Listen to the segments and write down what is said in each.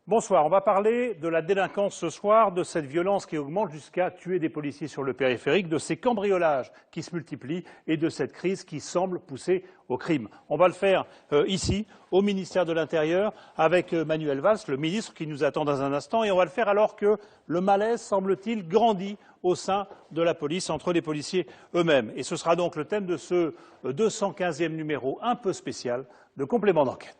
Bonsoir, on va parler de la délinquance ce soir, de cette violence qui augmente jusqu'à tuer des policiers sur le périphérique, de ces cambriolages qui se multiplient et de cette crise qui semble pousser au crime. On va le faire ici, au ministère de l'Intérieur, avec Manuel Valls, le ministre qui nous attend dans un instant, et on va le faire alors que le malaise, semble-t-il, grandit au sein de la police, entre les policiers eux-mêmes. Et ce sera donc le thème de ce 215e numéro un peu spécial de Complément d'enquête.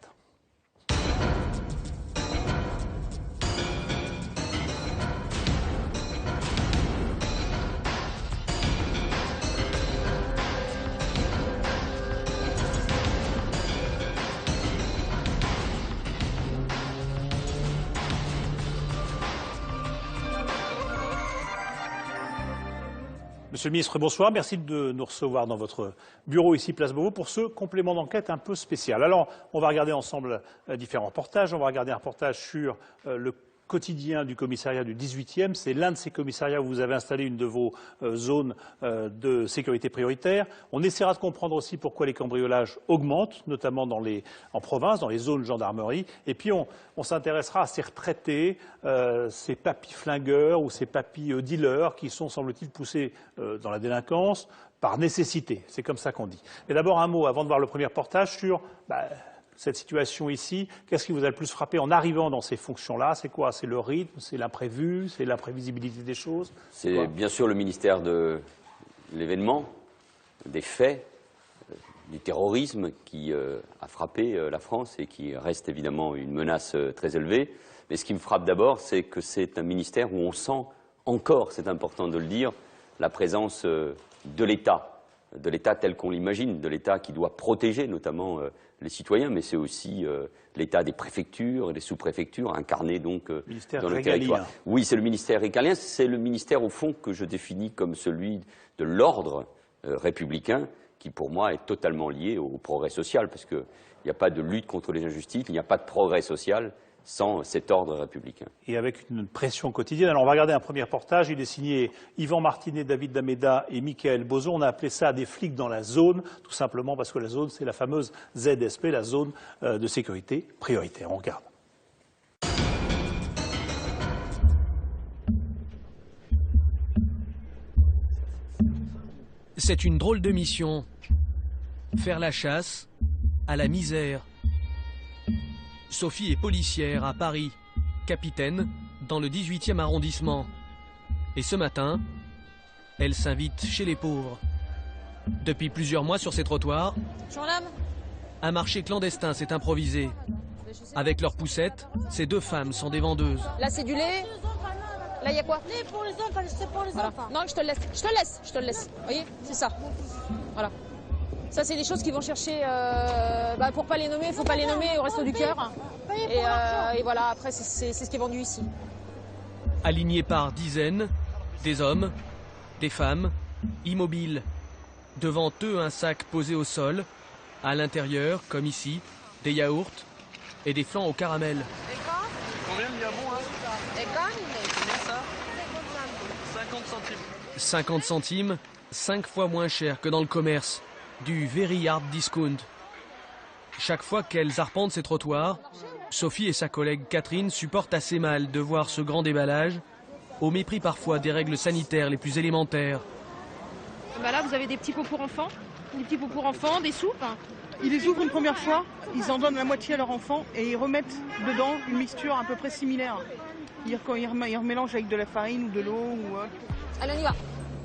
Monsieur le ministre, bonsoir. Merci de nous recevoir dans votre bureau ici, Place Beauvau, pour ce complément d'enquête un peu spécial. Alors, on va regarder ensemble différents reportages. On va regarder un reportage sur le quotidien du commissariat du 18e. C'est l'un de ces commissariats où vous avez installé une de vos zones de sécurité prioritaire. On essaiera de comprendre aussi pourquoi les cambriolages augmentent, notamment en province, dans les zones gendarmerie. Et puis, on s'intéressera à ces retraités, ces papis flingueurs ou ces papis dealers qui sont, semble-t-il, poussés dans la délinquance par nécessité. C'est comme ça qu'on dit. Mais d'abord, un mot, avant de voir le premier reportage, sur cette situation ici. Qu'est-ce qui vous a le plus frappé en arrivant dans ces fonctions-là? C'est quoi? C'est le rythme, c'est l'imprévu, c'est l'imprévisibilité des choses? C'est bien sûr le ministère de l'événement, des faits, du terrorisme qui a frappé la France et qui reste évidemment une menace très élevée. Mais ce qui me frappe d'abord, c'est que c'est un ministère où on sent encore, c'est important de le dire, la présence de l'État tel qu'on l'imagine, de l'État qui doit protéger notamment les citoyens, mais c'est aussi l'État des préfectures et des sous-préfectures, incarné donc dans le territoire. Oui, c'est le ministère régalien, c'est le ministère au fond que je définis comme celui de l'ordre républicain, qui pour moi est totalement lié au progrès social, parce qu'il n'y a pas de lutte contre les injustices, il n'y a pas de progrès social sans cet ordre républicain. Et avec une pression quotidienne. Alors on va regarder un premier reportage, il est signé Yvan Martinet, David Dameda et Michael Bozo. On a appelé ça des flics dans la zone, tout simplement parce que la zone, c'est la fameuse ZSP, la zone de sécurité prioritaire. On regarde. C'est une drôle de mission. Faire la chasse à la misère. Sophie est policière à Paris, capitaine dans le 18e arrondissement. Et ce matin, elle s'invite chez les pauvres. Depuis plusieurs mois sur ces trottoirs, un marché clandestin s'est improvisé. Avec leurs poussettes, ces deux femmes sont des vendeuses. Là, c'est du lait. Là, il y a quoi? Lait pour les enfants, c'est pour les enfants. Non, je te le laisse. Vous voyez, c'est ça. Voilà. Ça, c'est des choses qu'ils vont chercher, pour pas les nommer, il faut pas les nommer au resto du cœur. Et voilà, après, c'est ce qui est vendu ici. Alignés par dizaines, des hommes, des femmes, immobiles. Devant eux, un sac posé au sol. À l'intérieur, comme ici, des yaourts et des flancs au caramel. Combien de diamants, hein? Combien ça? 50 centimes. 50 centimes, 5 fois moins cher que dans le commerce. Du very hard discount. Chaque fois qu'elles arpentent ces trottoirs, Sophie et sa collègue Catherine supportent assez mal de voir ce grand déballage, au mépris parfois des règles sanitaires les plus élémentaires. Là, vous avez des petits pots pour enfants, des soupes. Ils les ouvrent une première fois, ils en donnent la moitié à leur enfant et ils remettent dedans une mixture à peu près similaire. Ils remélangent avec de la farine ou de l'eau ou autre. Allez, on y va.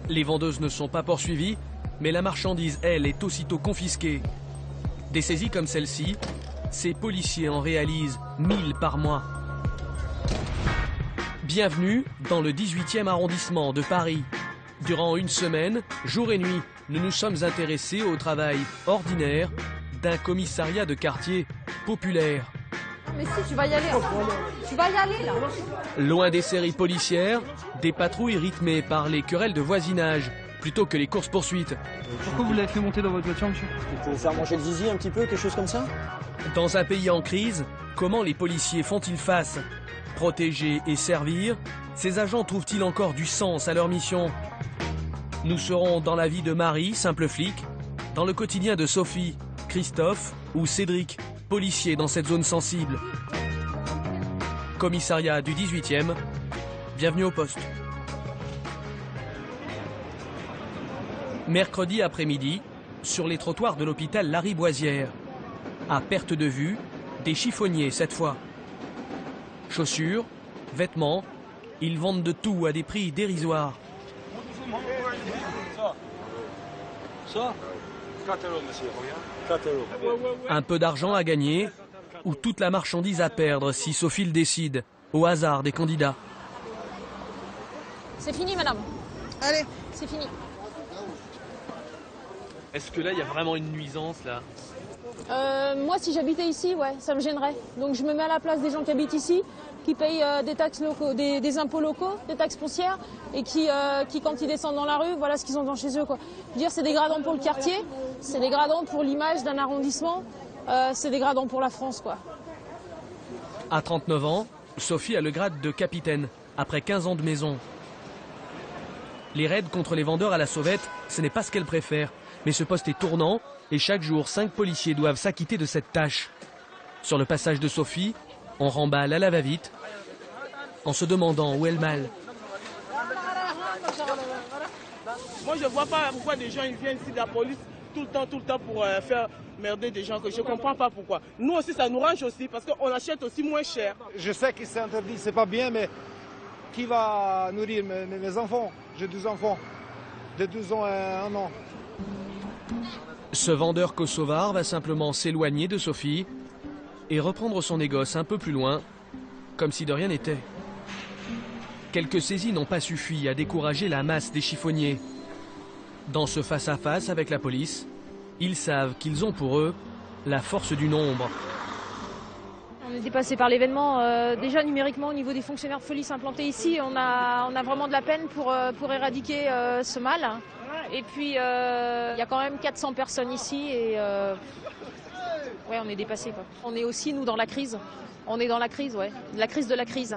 Les vendeuses ne sont pas poursuivies, mais la marchandise, elle, est aussitôt confisquée. Des saisies comme celle-ci, ces policiers en réalisent 1000 par mois. Bienvenue dans le 18e arrondissement de Paris. Durant une semaine, jour et nuit, nous nous sommes intéressés au travail ordinaire d'un commissariat de quartier populaire. Mais si, tu vas y aller. Tu vas y aller, là. Loin des séries policières, des patrouilles rythmées par les querelles de voisinage, plutôt que les courses-poursuites. Pourquoi vous l'avez fait monter dans votre voiture, monsieur? Pour vous faire manger le zizi un petit peu, quelque chose comme ça? Dans un pays en crise, comment les policiers font-ils face? Protéger et servir, ces agents trouvent-ils encore du sens à leur mission? Nous serons dans la vie de Marie, simple flic, dans le quotidien de Sophie, Christophe ou Cédric, policiers dans cette zone sensible. Commissariat du 18e, bienvenue au poste. Mercredi après-midi, sur les trottoirs de l'hôpital Lariboisière. À perte de vue, des chiffonniers cette fois. Chaussures, vêtements, ils vendent de tout à des prix dérisoires. Ça 4 euros, monsieur, regarde. 4 euros. Un peu d'argent à gagner ou toute la marchandise à perdre si Sophie le décide, au hasard des candidats. C'est fini, madame. Allez. C'est fini. Est-ce que là, il y a vraiment une nuisance, là? Moi, si j'habitais ici, ouais, ça me gênerait. Donc je me mets à la place des gens qui habitent ici, qui payent des taxes locaux, des impôts locaux, des taxes foncières, et qui, quand ils descendent dans la rue, voilà ce qu'ils ont dans chez eux, quoi. Je veux dire, c'est dégradant pour le quartier, c'est dégradant pour l'image d'un arrondissement, c'est dégradant pour la France, quoi. À 39 ans, Sophie a le grade de capitaine, après 15 ans de maison. Les raids contre les vendeurs à la sauvette, ce n'est pas ce qu'elle préfère. Mais ce poste est tournant et chaque jour, 5 policiers doivent s'acquitter de cette tâche. Sur le passage de Sophie, on remballe à la va-vite en se demandant où est le mal. Moi, je ne vois pas pourquoi des gens ils viennent ici de la police tout le temps pour faire merder des gens. Que je ne comprends pas pourquoi. Nous aussi, ça nous range aussi parce qu'on achète aussi moins cher. Je sais que c'est interdit, c'est pas bien, mais qui va nourrir mes enfants? J'ai 2 enfants, de 12 ans et 1 an. Ce vendeur kosovar va simplement s'éloigner de Sophie et reprendre son négoce un peu plus loin, comme si de rien n'était. Quelques saisies n'ont pas suffi à décourager la masse des chiffonniers. Dans ce face-à-face avec la police, ils savent qu'ils ont pour eux la force du nombre. On est dépassé par l'événement. Déjà numériquement, au niveau des fonctionnaires de police implantés ici, on a vraiment de la peine pour éradiquer ce mal. Et puis, il y a quand même 400 personnes ici et ouais, on est dépassé, quoi. On est aussi, nous, dans la crise. On est dans la crise, ouais. La crise de la crise.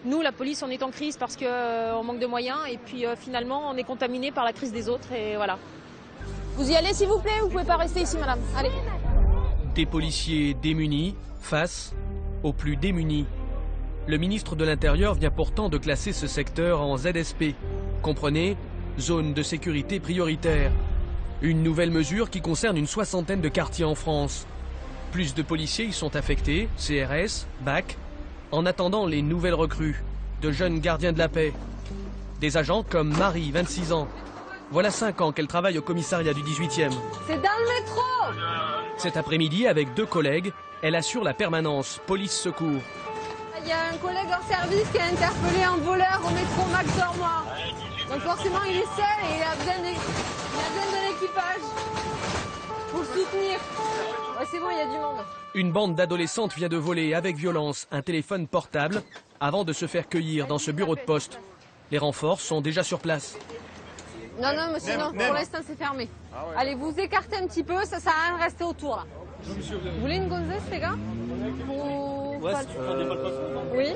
Nous, la police, on est en crise parce qu'on manque de moyens et puis finalement, on est contaminé par la crise des autres et voilà. Vous y allez, s'il vous plaît? Vous pouvez pas rester ici, madame. Allez. Des policiers démunis face aux plus démunis. Le ministre de l'Intérieur vient pourtant de classer ce secteur en ZSP. Comprenez, zone de sécurité prioritaire. Une nouvelle mesure qui concerne une 60aine de quartiers en France. Plus de policiers y sont affectés, CRS, BAC, en attendant les nouvelles recrues, de jeunes gardiens de la paix. Des agents comme Marie, 26 ans. Voilà 5 ans qu'elle travaille au commissariat du 18e. C'est dans le métro! Cet après-midi, avec 2 collègues, elle assure la permanence police-secours. Il y a un collègue en service qui a interpellé un voleur au métro Max Dormois. Donc forcément, il est seul et il a besoin de l'équipage pour le soutenir. Ouais, c'est bon, il y a du monde. Une bande d'adolescentes vient de voler avec violence un téléphone portable avant de se faire cueillir dans ce bureau de poste. Les renforts sont déjà sur place. Non, monsieur, non. Pour l'instant, c'est fermé. Allez, vous écartez un petit peu, ça sert à rien de rester autour, là. Vous voulez une gonzesse, les gars? Oui.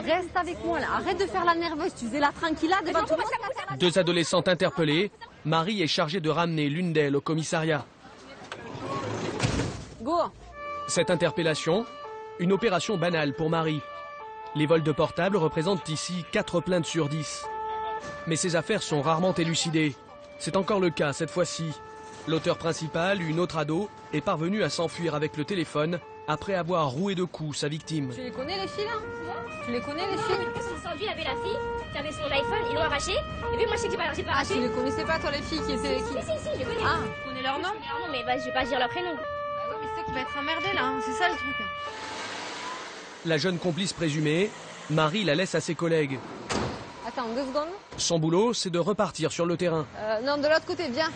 Reste avec moi, là. Arrête de faire la nerveuse. Tu faisais la tranquilla devant tout le monde. 2 adolescentes interpellées. Marie est chargée de ramener l'une d'elles au commissariat. Go. Cette interpellation, une opération banale pour Marie. Les vols de portable représentent ici 4 plaintes sur 10. Mais ces affaires sont rarement élucidées. C'est encore le cas cette fois-ci. L'auteur principal, une autre ado, est parvenue à s'enfuir avec le téléphone après avoir roué de coups sa victime. Tu les connais, les filles, là? Tu les connais, les filles? Lui avait la fille qui avait son iPhone, il l'a arraché. Et puis moi, je sais que j'ai pas arraché. Tu les connaissais pas, toi, les filles qui étaient... Si, je les connais. Ah, tu connais leur nom? Mais bah, je vais pas dire leur prénom. ouais, mais c'est ça qui va être emmerdé, là. Hein. C'est ça, le truc. La jeune complice présumée, Marie la laisse à ses collègues. Attends, 2 secondes. Son boulot, c'est de repartir sur le terrain. Non, de l'autre côté, viens.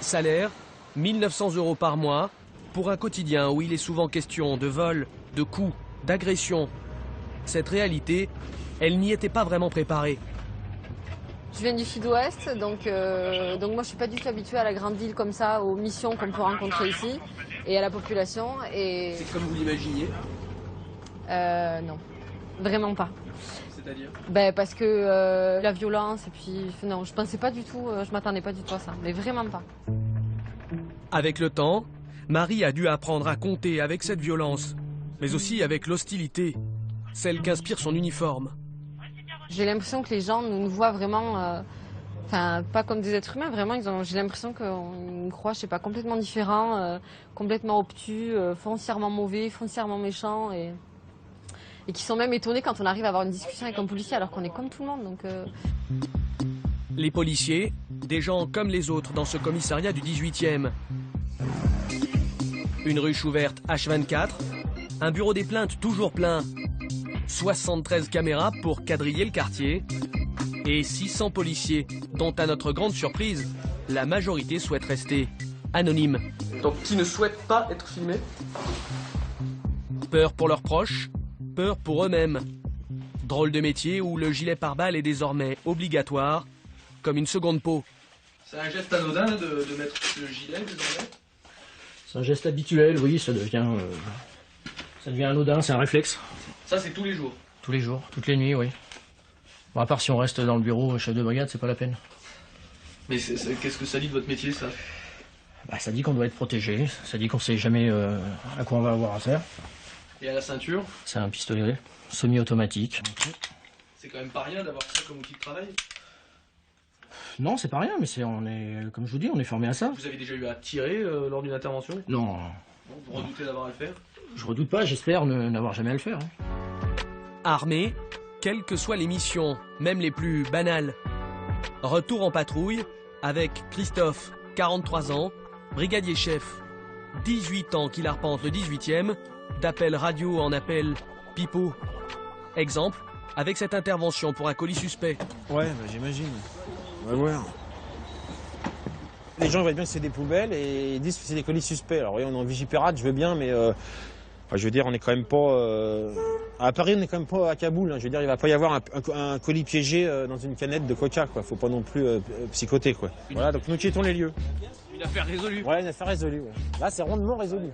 Salaire, 1 900 € par mois, pour un quotidien où il est souvent question de vol, de coups, d'agression. Cette réalité, elle n'y était pas vraiment préparée. Je viens du sud-ouest, donc moi je suis pas du tout habituée à la grande ville comme ça, aux missions qu'on peut rencontrer ici, et à la population. Et... C'est comme vous l'imaginiez? Non, vraiment pas. C'est-à-dire? Ben, parce que la violence, et puis non, je pensais pas du tout, je m'attendais pas du tout à ça, mais vraiment pas. Avec le temps, Marie a dû apprendre à compter avec cette violence. mais aussi avec l'hostilité, celle qu'inspire son uniforme. J'ai l'impression que les gens nous voient vraiment, enfin pas comme des êtres humains, vraiment. J'ai l'impression qu'on nous croit, je sais pas, complètement différents, complètement obtus, foncièrement mauvais, foncièrement méchants, et qui sont même étonnés quand on arrive à avoir une discussion avec un policier alors qu'on est comme tout le monde. Donc, Les policiers, des gens comme les autres dans ce commissariat du 18e. Une ruche ouverte H24, un bureau des plaintes toujours plein, 73 caméras pour quadriller le quartier et 600 policiers dont, à notre grande surprise, la majorité souhaite rester anonyme. Donc qui ne souhaitent pas être filmés? Peur pour leurs proches, peur pour eux-mêmes. Drôle de métier où le gilet pare-balles est désormais obligatoire, comme une seconde peau. C'est un geste anodin de mettre le gilet désormais? C'est un geste habituel, oui, ça devient anodin, c'est un réflexe. Ça c'est tous les jours? Tous les jours, toutes les nuits, oui. Bon, à part si on reste dans le bureau chef de brigade, c'est pas la peine. Mais qu'est-ce que ça dit de votre métier, ça? Bah, ça dit qu'on doit être protégé, ça dit qu'on sait jamais à quoi on va avoir affaire. Et à la ceinture? C'est un pistolet semi-automatique. C'est quand même pas rien d'avoir ça comme outil de travail? Non, c'est pas rien, mais on est, comme je vous dis, on est formé à ça. Vous avez déjà eu à tirer lors d'une intervention? Non. Vous redoutez d'avoir à le faire? Je redoute pas, j'espère n'avoir jamais à le faire. Hein. Armé, quelles que soient les missions, même les plus banales. Retour en patrouille avec Christophe, 43 ans, brigadier chef. 18 ans qu'il arpente le 18e, d'appel radio en appel pipeau. Exemple, avec cette intervention pour un colis suspect. Ouais, bah, j'imagine. On va voir. Les gens voient bien que c'est des poubelles et ils disent que c'est des colis suspects. Alors oui, on est en Vigipirate, je veux bien, mais je veux dire, on est quand même pas... À Paris, on n'est quand même pas à Kaboul. Hein. Je veux dire, il va pas y avoir un colis piégé dans une canette de coca, quoi. Faut pas non plus psychoter, quoi. Voilà, donc nous quittons les lieux. Une affaire résolue? Ouais, une affaire résolue. Ouais. Là, c'est rondement résolu.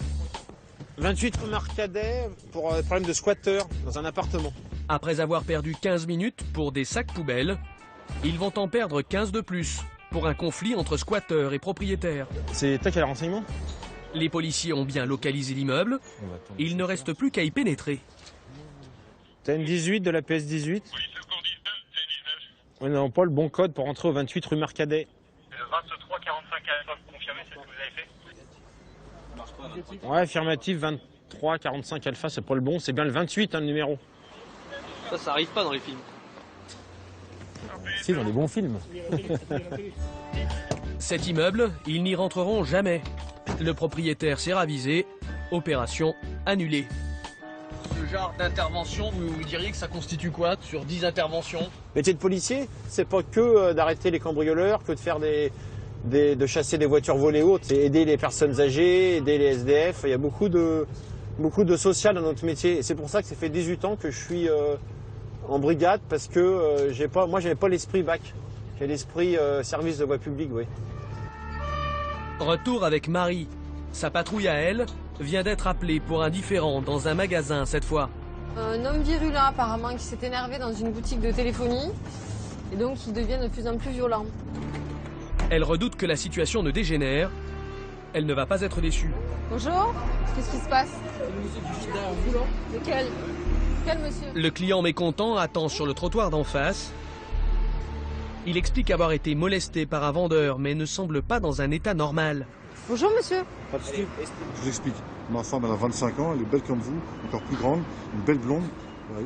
28 rue Marcadet pour problème de squatter dans un appartement. Après avoir perdu 15 minutes pour des sacs poubelles, ils vont en perdre 15 de plus pour un conflit entre squatteurs et propriétaires. C'est toi qui as le renseignement? Les policiers ont bien localisé l'immeuble. Il ne reste plus qu'à y pénétrer. T'as une 18 de la PS18? Oui, c'est le code 19, c'est 19. Oui, non, pas le bon code pour entrer au 28 rue Marcadet. C'est le 2345 alpha, vous confirmez ce que vous avez fait? Ouais, affirmatif, 2345 alpha, c'est pas le bon, c'est bien le 28, hein, le numéro. Ça arrive pas dans les films. Si, dans les bons films. Cet immeuble, ils n'y rentreront jamais. Le propriétaire s'est ravisé. Opération annulée. Ce genre d'intervention, vous diriez que ça constitue quoi sur 10 interventions? Le métier de policier, c'est pas que d'arrêter les cambrioleurs, que de faire de chasser des voitures volées hautes. C'est aider les personnes âgées, aider les SDF. Il y a beaucoup de social dans notre métier. Et c'est pour ça que ça fait 18 ans que je suis en brigade, parce que moi, j'avais pas l'esprit bac. J'ai l'esprit service de voie publique, oui. Retour avec Marie. Sa patrouille à elle vient d'être appelée pour un différend dans un magasin cette fois. Un homme virulent apparemment qui s'est énervé dans une boutique de téléphonie et donc il devient de plus en plus violent. Elle redoute que la situation ne dégénère. Elle ne va pas être déçue. Bonjour, qu'est-ce qui se passe? Lequel? Quel monsieur? Le client mécontent attend sur le trottoir d'en face. Il explique avoir été molesté par un vendeur, mais ne semble pas dans un état normal. Bonjour monsieur. Pas de souci. Je vous explique. Ma femme, elle a 25 ans, elle est belle comme vous, encore plus grande, une belle blonde,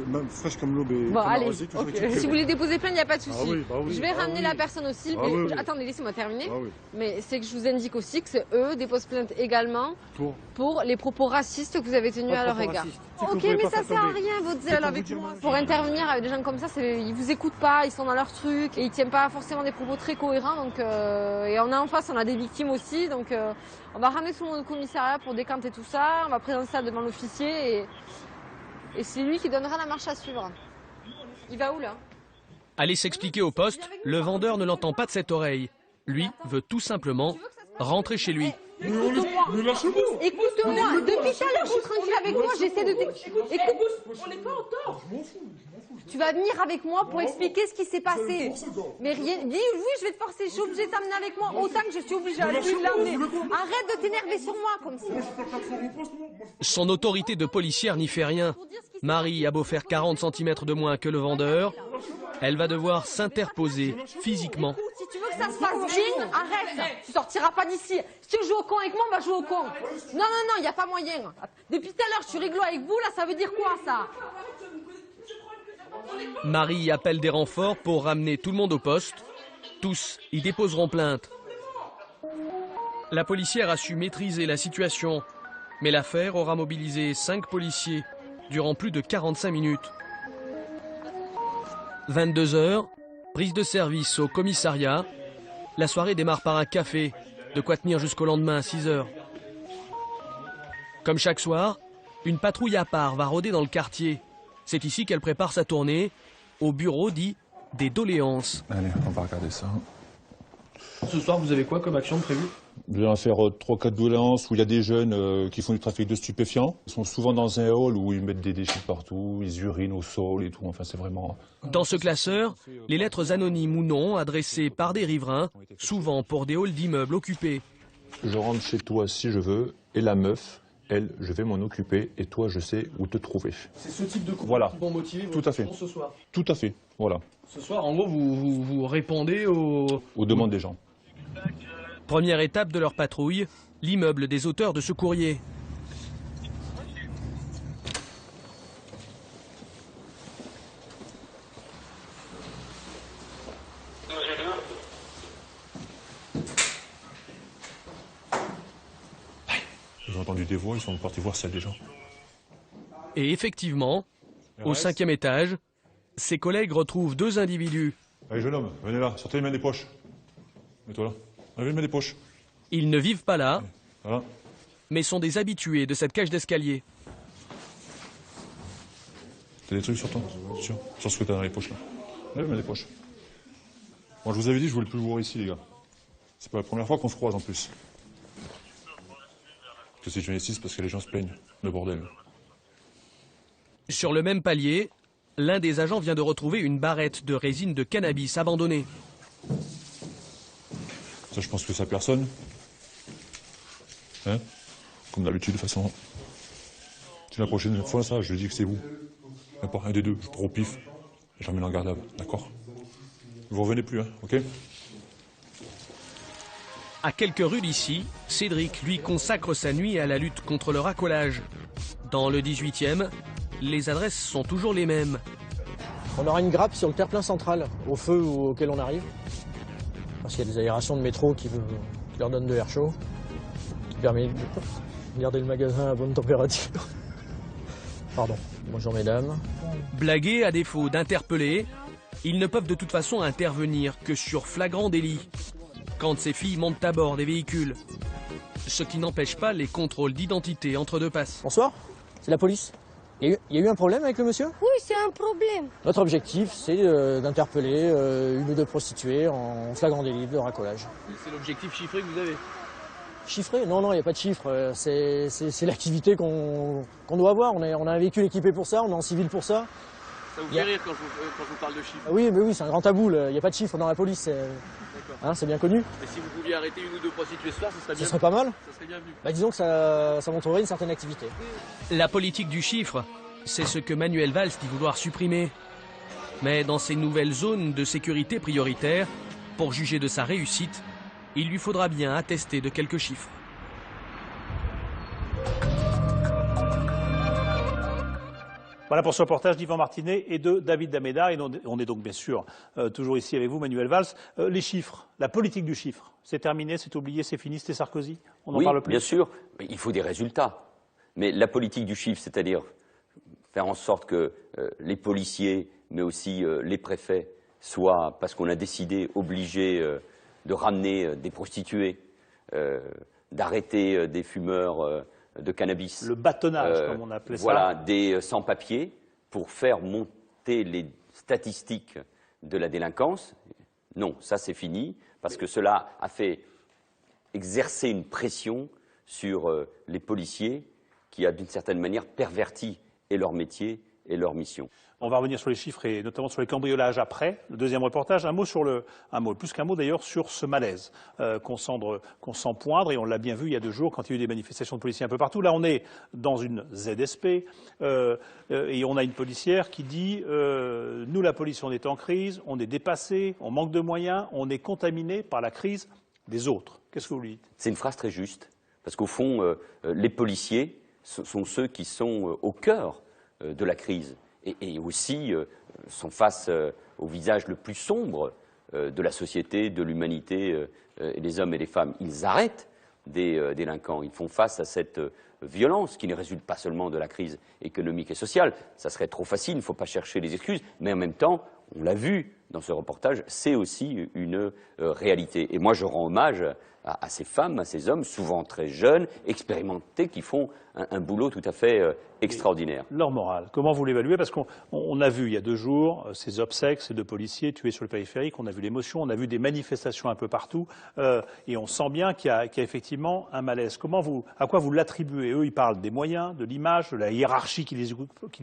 même fraîche comme l'aube. Bon, allez, okay. Si vous voulez déposer plainte, il n'y a pas de souci. Ah oui, bah oui, je vais ramener la personne aussi. Ah mais... oui, oui. Attendez, laissez-moi terminer. Ah oui. Mais c'est que je vous indique aussi que eux déposent plainte également pour les propos racistes que vous avez tenus à leur égard. Ok, mais ça sert à rien votre zèle avec moi. Pour intervenir avec des gens comme ça, ils vous écoutent pas, ils sont dans leur truc et ils tiennent pas forcément des propos très cohérents. Donc, et on a en face, on a des victimes aussi. Donc on va ramener tout le monde au commissariat pour décanter tout ça. On va présenter ça devant l'officier et c'est lui qui donnera la marche à suivre. Il va où là? Aller s'expliquer au poste, le vendeur ne l'entend pas de cette oreille. Lui veut tout simplement rentrer chez lui. Écoute-moi. Écoute-moi. Depuis tout à l'heure, je suis tranquille avec moi. J'essaie de... Écoute. On n'est pas en tort. Tu vas venir avec moi pour expliquer ce qui s'est passé. Mais rien... Dis oui, je vais te forcer. Je suis obligée de t'amener avec moi. Autant que je suis obligée de l'amener. Arrête de t'énerver sur moi comme ça. Son autorité de policière n'y fait rien. Marie a beau faire 40 cm de moins que le vendeur, elle va devoir s'interposer physiquement. Si tu veux que ça se passe bien, arrête. Tu sortiras pas d'ici. Si tu veux jouer au con avec moi, on va jouer au con. Non, il n'y a pas moyen. Depuis tout à l'heure, je suis rigolo avec vous. Là, ça veut dire quoi, ça? Marie appelle des renforts pour ramener tout le monde au poste. Tous y déposeront plainte. La policière a su maîtriser la situation, mais l'affaire aura mobilisé 5 policiers durant plus de 45 minutes. 22 h, prise de service au commissariat. La soirée démarre par un café, de quoi tenir jusqu'au lendemain à 6 h. Comme chaque soir, une patrouille à part va rôder dans le quartier. C'est ici qu'elle prépare sa tournée, au bureau dit des doléances. Allez, on va regarder ça. Ce soir, vous avez quoi comme action prévue? Je vais faire 3-4 doléances où il y a des jeunes qui font du trafic de stupéfiants. Ils sont souvent dans un hall où ils mettent des déchets partout, ils urinent au sol et tout. Enfin, c'est vraiment... Dans ce classeur, les lettres anonymes ou non adressées par des riverains, souvent pour des halls d'immeubles occupés. Je rentre chez toi si je veux, et la meuf, elle, je vais m'en occuper, et toi, je sais où te trouver. C'est ce type de coups voilà. qui vont motiver Tout à fait. ce soir. Tout à fait, voilà. Ce soir, en gros, vous répondez aux demandes des gens. Première étape de leur patrouille, l'immeuble des auteurs de ce courrier. Ils ont entendu des voix, ils sont partis voir celle des gens. Et effectivement, au 5e étage, ses collègues retrouvent 2 individus. Allez, jeune homme, venez là, sortez les mains des poches. Mets-toi là. Allez, les mains des poches. Ils ne vivent pas là, voilà. Mais sont des habitués de cette cage d'escalier. T'as des trucs sur toi? Sur ce que t'as dans les poches là. Allez, les mains des poches. Bon, je vous avais dit, je voulais plus vous voir ici, les gars. C'est pas la première fois qu'on se croise en plus. Que si je viens ici, c'est parce que les gens se plaignent. Le bordel. Sur le même palier, l'un des agents vient de retrouver une barrette de résine de cannabis abandonnée. Ça, je pense que ça personne. Hein? Comme d'habitude, de toute façon. Si la prochaine fois, ça, je dis que c'est vous. N'importe un des deux, je prends au pif. Et j'emmène en garde à vous, d'accord? Vous revenez plus, hein, ok? À quelques rues d'ici, Cédric, lui, consacre sa nuit à la lutte contre le racolage. Dans le 18e, les adresses sont toujours les mêmes. On aura une grappe sur le terre-plein central, au feu auquel on arrive. Parce qu'il y a des aérations de métro qui leur donnent de l'air chaud, qui permet de garder le magasin à bonne température. Pardon. Bonjour mesdames. Blagués à défaut d'interpeller, ils ne peuvent de toute façon intervenir que sur flagrant délit, quand ces filles montent à bord des véhicules. Ce qui n'empêche pas les contrôles d'identité entre deux passes. Bonsoir, c'est la police. Il y a eu un problème avec le monsieur? Oui, c'est un problème. Notre objectif, c'est d'interpeller une ou deux prostituées en flagrant délit de racolage. C'est l'objectif chiffré que vous avez? Chiffré? Non, il n'y a pas de chiffre. C'est l'activité qu'on doit avoir. On a un véhicule équipé pour ça, on est en civil pour ça. Ça vous fait rire quand je vous parle de chiffres? Oui, mais oui, c'est un grand tabou. Il n'y a pas de chiffre dans la police. Hein, c'est bien connu. Et si vous pouviez arrêter une ou deux prostituées ce soir, ce serait bien. Ça serait pas mal. Ça serait bien vu. Bah, disons que ça montrerait une certaine activité. La politique du chiffre, c'est ce que Manuel Valls dit vouloir supprimer. Mais dans ces nouvelles zones de sécurité prioritaires, pour juger de sa réussite, il lui faudra bien attester de quelques chiffres. Voilà pour ce reportage d'Yvan Martinet et de David Dameda. Et on est donc bien sûr toujours ici avec vous, Manuel Valls. Les chiffres, la politique du chiffre, c'est terminé, c'est oublié, c'est fini, c'était Sarkozy? On en parle plus? Oui, bien sûr. Mais il faut des résultats. Mais la politique du chiffre, c'est-à-dire faire en sorte que les policiers, mais aussi les préfets, soient, parce qu'on a décidé, obligés de ramener des prostituées, d'arrêter des fumeurs de cannabis. Le bâtonnage, comme on appelait ça. Voilà, des sans-papiers pour faire monter les statistiques de la délinquance. Non, ça c'est fini, parce que cela a fait exercé une pression sur les policiers qui a d'une certaine manière perverti et leur métier et leur mission. On va revenir sur les chiffres et notamment sur les cambriolages après. Le deuxième reportage, un mot, plus qu'un mot d'ailleurs, sur ce malaise qu'on sent poindre, et on l'a bien vu il y a 2 jours quand il y a eu des manifestations de policiers un peu partout. Là, on est dans une ZSP et on a une policière qui dit nous, la police, on est en crise, on est dépassé, on manque de moyens, on est contaminé par la crise des autres. Qu'est-ce que vous lui dites? C'est une phrase très juste, parce qu'au fond, les policiers sont ceux qui sont au cœur de la crise. Et aussi sont face au visage le plus sombre de la société, de l'humanité, et des hommes et des femmes. Ils arrêtent des délinquants, ils font face à cette violence qui ne résulte pas seulement de la crise économique et sociale. Ça serait trop facile, il ne faut pas chercher les excuses, mais en même temps, on l'a vu dans ce reportage, c'est aussi une réalité. Et moi, je rends hommage à ces femmes, à ces hommes, souvent très jeunes, expérimentés, qui font un boulot tout à fait extraordinaire. Leur morale, comment vous l'évaluez? Parce qu'on a vu il y a 2 jours ces obsèques, ces 2 policiers tués sur le périphérique, on a vu l'émotion, on a vu des manifestations un peu partout, et on sent bien qu'il y a effectivement un malaise. À quoi vous l'attribuez? Eux, ils parlent des moyens, de l'image, de la hiérarchie qui les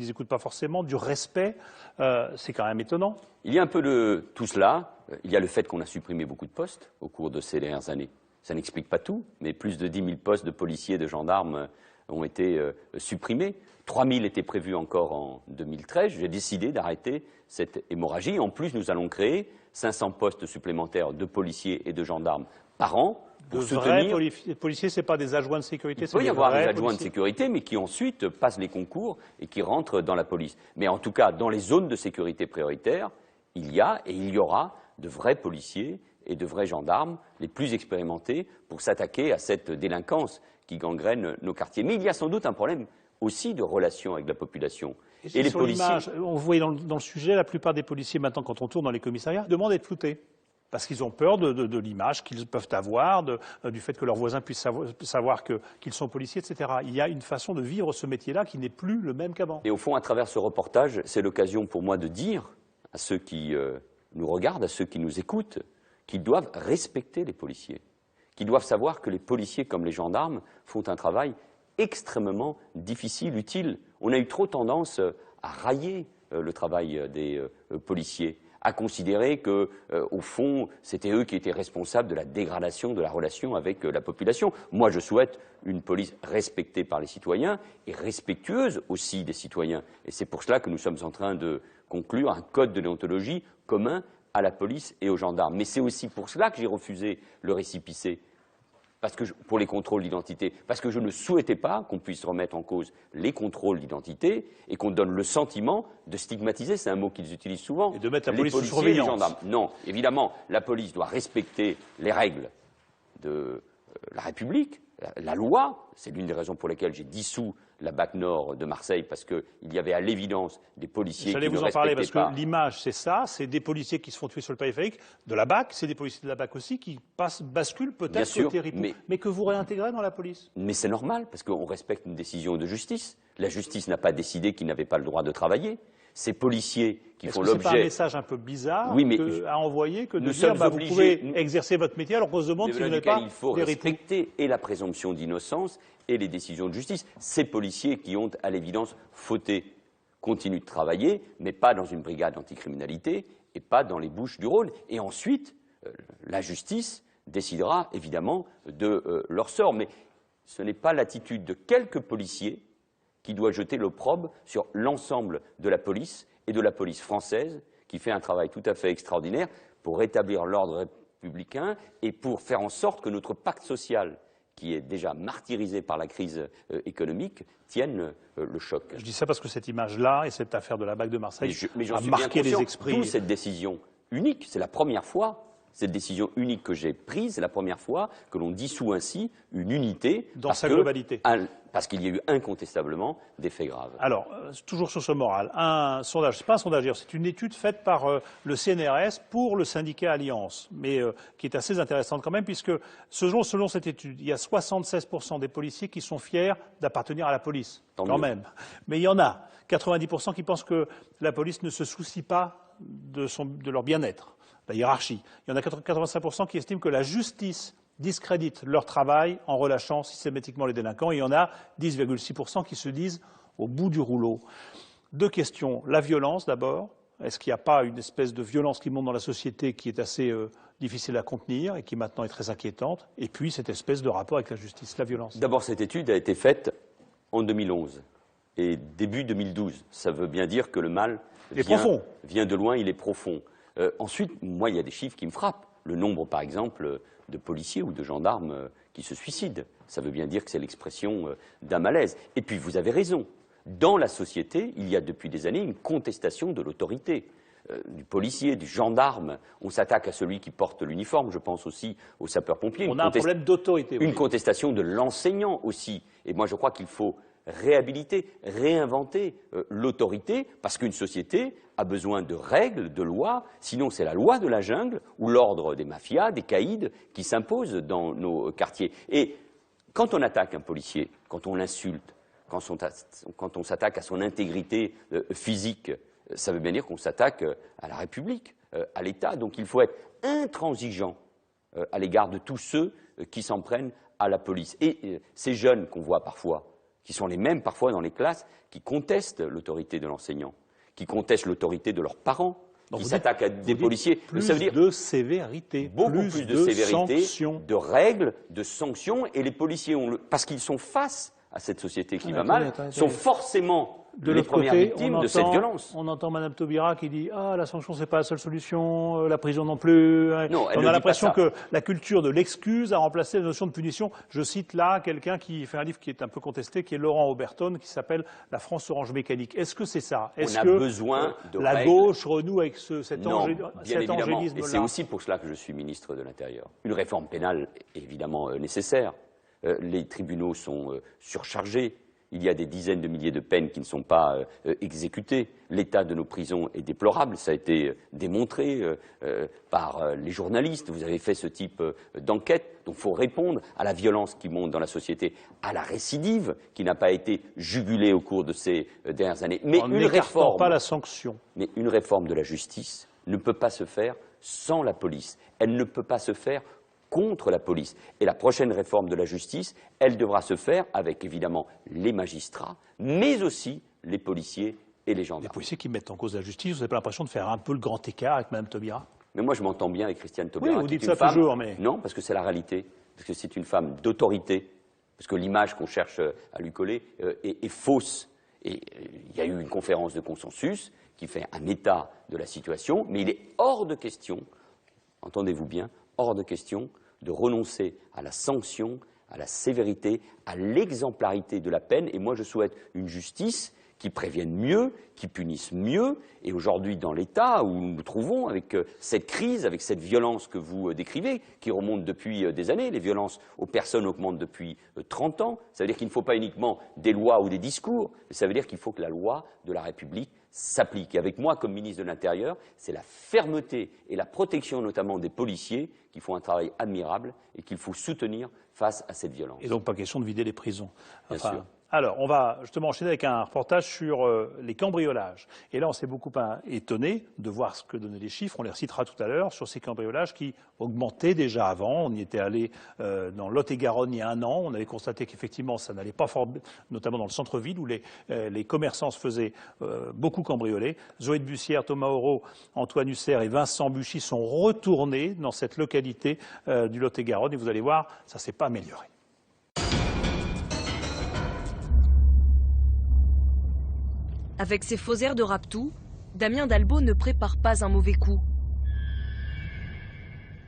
écoute pas forcément, du respect. C'est quand même étonnant. Il y a un peu de tout cela. Il y a le fait qu'on a supprimé beaucoup de postes au cours de ces dernières années. Ça n'explique pas tout, mais plus de 10 000 postes de policiers et de gendarmes ont été supprimés. 3 000 étaient prévus encore en 2013. J'ai décidé d'arrêter cette hémorragie. En plus, nous allons créer 500 postes supplémentaires de policiers et de gendarmes par an. De vrais policiers, ce n'est pas des adjoints de sécurité? Il peut y avoir des adjoints de sécurité, mais qui ensuite passent les concours et qui rentrent dans la police. Mais en tout cas, dans les zones de sécurité prioritaires, il y a et il y aura de vrais policiers et de vrais gendarmes, les plus expérimentés, pour s'attaquer à cette délinquance qui gangrène nos quartiers. Mais il y a sans doute un problème aussi de relation avec la population. Et les policiers... On voit dans le sujet, la plupart des policiers, maintenant, quand on tourne dans les commissariats, demandent d'être floutés. Parce qu'ils ont peur de l'image qu'ils peuvent avoir, du fait que leurs voisins puissent savoir qu'ils sont policiers, etc. Il y a une façon de vivre ce métier-là qui n'est plus le même qu'avant. Et au fond, à travers ce reportage, c'est l'occasion pour moi de dire à ceux qui nous regardent, à ceux qui nous écoutent, qu'ils doivent respecter les policiers, qu'ils doivent savoir que les policiers comme les gendarmes font un travail extrêmement difficile, utile. On a eu trop tendance à railler le travail des policiers, à considérer que, au fond, c'était eux qui étaient responsables de la dégradation de la relation avec la population. Moi, je souhaite une police respectée par les citoyens et respectueuse aussi des citoyens. Et c'est pour cela que nous sommes en train de conclure un code de déontologie commun à la police et aux gendarmes. Mais c'est aussi pour cela que j'ai refusé le récépissé, pour les contrôles d'identité, parce que je ne souhaitais pas qu'on puisse remettre en cause les contrôles d'identité et qu'on donne le sentiment de stigmatiser, c'est un mot qu'ils utilisent souvent, et de mettre la les police sous policiers et les surveillance. gendarmes. Non, évidemment, la police doit respecter les règles de la République, la loi. C'est l'une des raisons pour lesquelles j'ai dissous la BAC Nord de Marseille, parce qu'il y avait à l'évidence des policiers qui ne respectaient pas. J'allais vous en parler, parce que l'image, c'est ça, c'est des policiers qui se font tuer sur le périphérique, de la BAC, c'est des policiers de la BAC aussi qui basculent peut-être côté ripou, mais que vous réintégrez dans la police. Mais c'est normal, parce qu'on respecte une décision de justice. La justice n'a pas décidé qu'ils n'avaient pas le droit de travailler. Ces policiers qui font l'objet... C'est pas un message un peu bizarre à envoyer que de dire vous pouvez exercer votre métier alors qu'on se demande si vous n'êtes pas il faut respecter et la présomption d'innocence et les décisions de justice. Ces policiers qui ont à l'évidence fauté continuent de travailler, mais pas dans une brigade anticriminalité et pas dans les Bouches-du-Rhône. Et ensuite, la justice décidera évidemment de leur sort. Mais ce n'est pas l'attitude de quelques policiers qui doit jeter l'opprobre sur l'ensemble de la police et de la police française, qui fait un travail tout à fait extraordinaire pour rétablir l'ordre républicain et pour faire en sorte que notre pacte social, qui est déjà martyrisé par la crise économique, tienne le choc. Je dis ça parce que cette image-là et cette affaire de la BAC de Marseille a suis marqué bien les esprits. D'où cette décision unique, c'est la première fois. Cette décision unique que j'ai prise, c'est la première fois que l'on dissout ainsi une unité dans sa globalité. Parce qu'il y a eu incontestablement des faits graves. Alors, toujours sur ce moral, un sondage, c'est pas un sondage, c'est une étude faite par le CNRS pour le syndicat Alliance, mais qui est assez intéressante quand même, puisque selon cette étude, il y a 76% des policiers qui sont fiers d'appartenir à la police, quand même. Mais il y en a 90% qui pensent que la police ne se soucie pas de leur bien-être. La hiérarchie. Il y en a 85% qui estiment que la justice discréditent leur travail en relâchant systématiquement les délinquants. Il y en a 10,6% qui se disent au bout du rouleau. Deux questions. La violence d'abord. Est-ce qu'il n'y a pas une espèce de violence qui monte dans la société qui est assez difficile à contenir et qui maintenant est très inquiétante? Et puis cette espèce de rapport avec la justice, la violence. D'abord, cette étude a été faite en 2011 et début 2012. Ça veut bien dire que le mal vient de loin, il est profond. Ensuite, moi, il y a des chiffres qui me frappent. Le nombre, par exemple, de policiers ou de gendarmes qui se suicident. Ça veut bien dire que c'est l'expression d'un malaise. Et puis, vous avez raison. Dans la société, il y a depuis des années une contestation de l'autorité. Du policier, du gendarme, on s'attaque à celui qui porte l'uniforme, je pense aussi aux sapeurs-pompiers. On a un problème d'autorité. Une contestation de l'enseignant aussi. Et moi, je crois qu'il faut réhabiliter, réinventer l'autorité, parce qu'une société a besoin de règles, de lois, sinon c'est la loi de la jungle ou l'ordre des mafias, des caïds qui s'imposent dans nos quartiers. Et quand on attaque un policier, quand on l'insulte, quand on s'attaque à son intégrité physique, ça veut bien dire qu'on s'attaque à la République, à l'État. Donc il faut être intransigeant à l'égard de tous ceux qui s'en prennent à la police. Et ces jeunes qu'on voit parfois, qui sont les mêmes parfois dans les classes, qui contestent l'autorité de l'enseignant, qui contestent l'autorité de leurs parents, qui s'attaquent à des policiers. Ça veut dire de sévérité, beaucoup plus de sévérité, sanctions, de règles, de sanctions. Et les policiers, parce qu'ils sont face à cette société qui va mal, sont forcément les premières victimes de cette violence. On entend Mme Taubira qui dit « Ah, la sanction, ce n'est pas la seule solution, la prison non plus ». Non, on a l'impression que la culture de l'excuse a remplacé la notion de punition. Je cite là quelqu'un qui fait un livre qui est un peu contesté, qui est Laurent Oberton, qui s'appelle « La France orange mécanique ». Est-ce que c'est ça? Est-ce que besoin de la gauche renoue avec cet angélisme-là? Et c'est aussi pour cela que je suis ministre de l'Intérieur. Une réforme pénale est évidemment nécessaire. Les tribunaux sont surchargés. Il y a des dizaines de milliers de peines qui ne sont pas exécutées. L'état de nos prisons est déplorable. Ça a été démontré par les journalistes. Vous avez fait ce type d'enquête. Donc il faut répondre à la violence qui monte dans la société, à la récidive qui n'a pas été jugulée au cours de ces dernières années. Mais une réforme, pas la sanction. Mais une réforme de la justice ne peut pas se faire sans la police. Elle ne peut pas se faire contre la police. Et la prochaine réforme de la justice, elle devra se faire avec évidemment les magistrats, mais aussi les policiers et les gendarmes. Les policiers qui mettent en cause la justice, vous n'avez pas l'impression de faire un peu le grand écart avec Mme Taubira? Mais moi je m'entends bien avec Christiane Taubira. Oui, vous dites ça toujours, mais... Non, parce que c'est la réalité, parce que c'est une femme d'autorité, parce que l'image qu'on cherche à lui coller est fausse. Et il y a eu une conférence de consensus qui fait un état de la situation, mais il est hors de question, entendez-vous bien, hors de question de renoncer à la sanction, à la sévérité, à l'exemplarité de la peine. Et moi, je souhaite une justice qui prévienne mieux, qui punisse mieux. Et aujourd'hui, dans l'état où nous nous trouvons, avec cette crise, avec cette violence que vous décrivez, qui remonte depuis des années, les violences aux personnes augmentent depuis 30 ans, ça veut dire qu'il ne faut pas uniquement des lois ou des discours, mais ça veut dire qu'il faut que la loi de la République s'applique. Et avec moi, comme ministre de l'Intérieur, c'est la fermeté et la protection notamment des policiers qui font un travail admirable et qu'il faut soutenir face à cette violence. Et donc pas question de vider les prisons. Bien sûr. Alors, on va justement enchaîner avec un reportage sur les cambriolages. Et là, on s'est beaucoup étonné de voir ce que donnaient les chiffres. On les recitera tout à l'heure sur ces cambriolages qui augmentaient déjà avant. On y était allé dans Lot-et-Garonne il y a un an. On avait constaté qu'effectivement, ça n'allait pas fort, notamment dans le centre-ville où les commerçants se faisaient beaucoup cambrioler. Zoé de Bussière, Thomas Auro, Antoine Husser et Vincent Buchy sont retournés dans cette localité du Lot-et-Garonne. Et vous allez voir, ça ne s'est pas amélioré. Avec ses faux airs de rapetou, Damien Dalbo ne prépare pas un mauvais coup.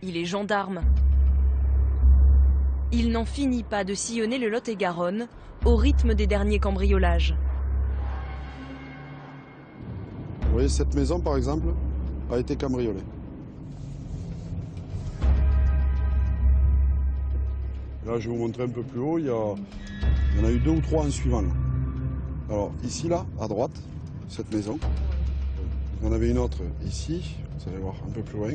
Il est gendarme. Il n'en finit pas de sillonner le Lot-et-Garonne au rythme des derniers cambriolages. Vous voyez, cette maison, par exemple, a été cambriolée. Là, je vais vous montrer un peu plus haut, il y en a eu 2 ou 3 en suivant. Là. Alors, ici, là, à droite, cette maison. Vous en avez une autre ici, vous allez voir un peu plus loin.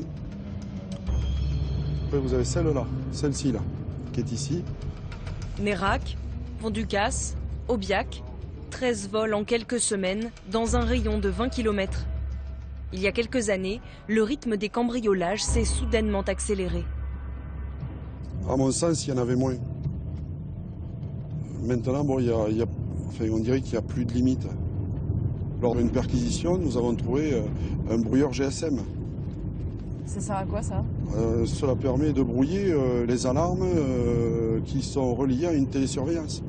Après, vous avez celle-là, celle-ci, là, qui est ici. Nérac, Pont-du-Casse, Aubiac, 13 vols en quelques semaines dans un rayon de 20 km. Il y a quelques années, le rythme des cambriolages s'est soudainement accéléré. À mon sens, il y en avait moins. Maintenant, bon, on dirait qu'il n'y a plus de limite. Lors d'une perquisition, nous avons trouvé un brouilleur GSM. Ça sert à quoi ça? Cela permet de brouiller les alarmes qui sont reliées à une télésurveillance.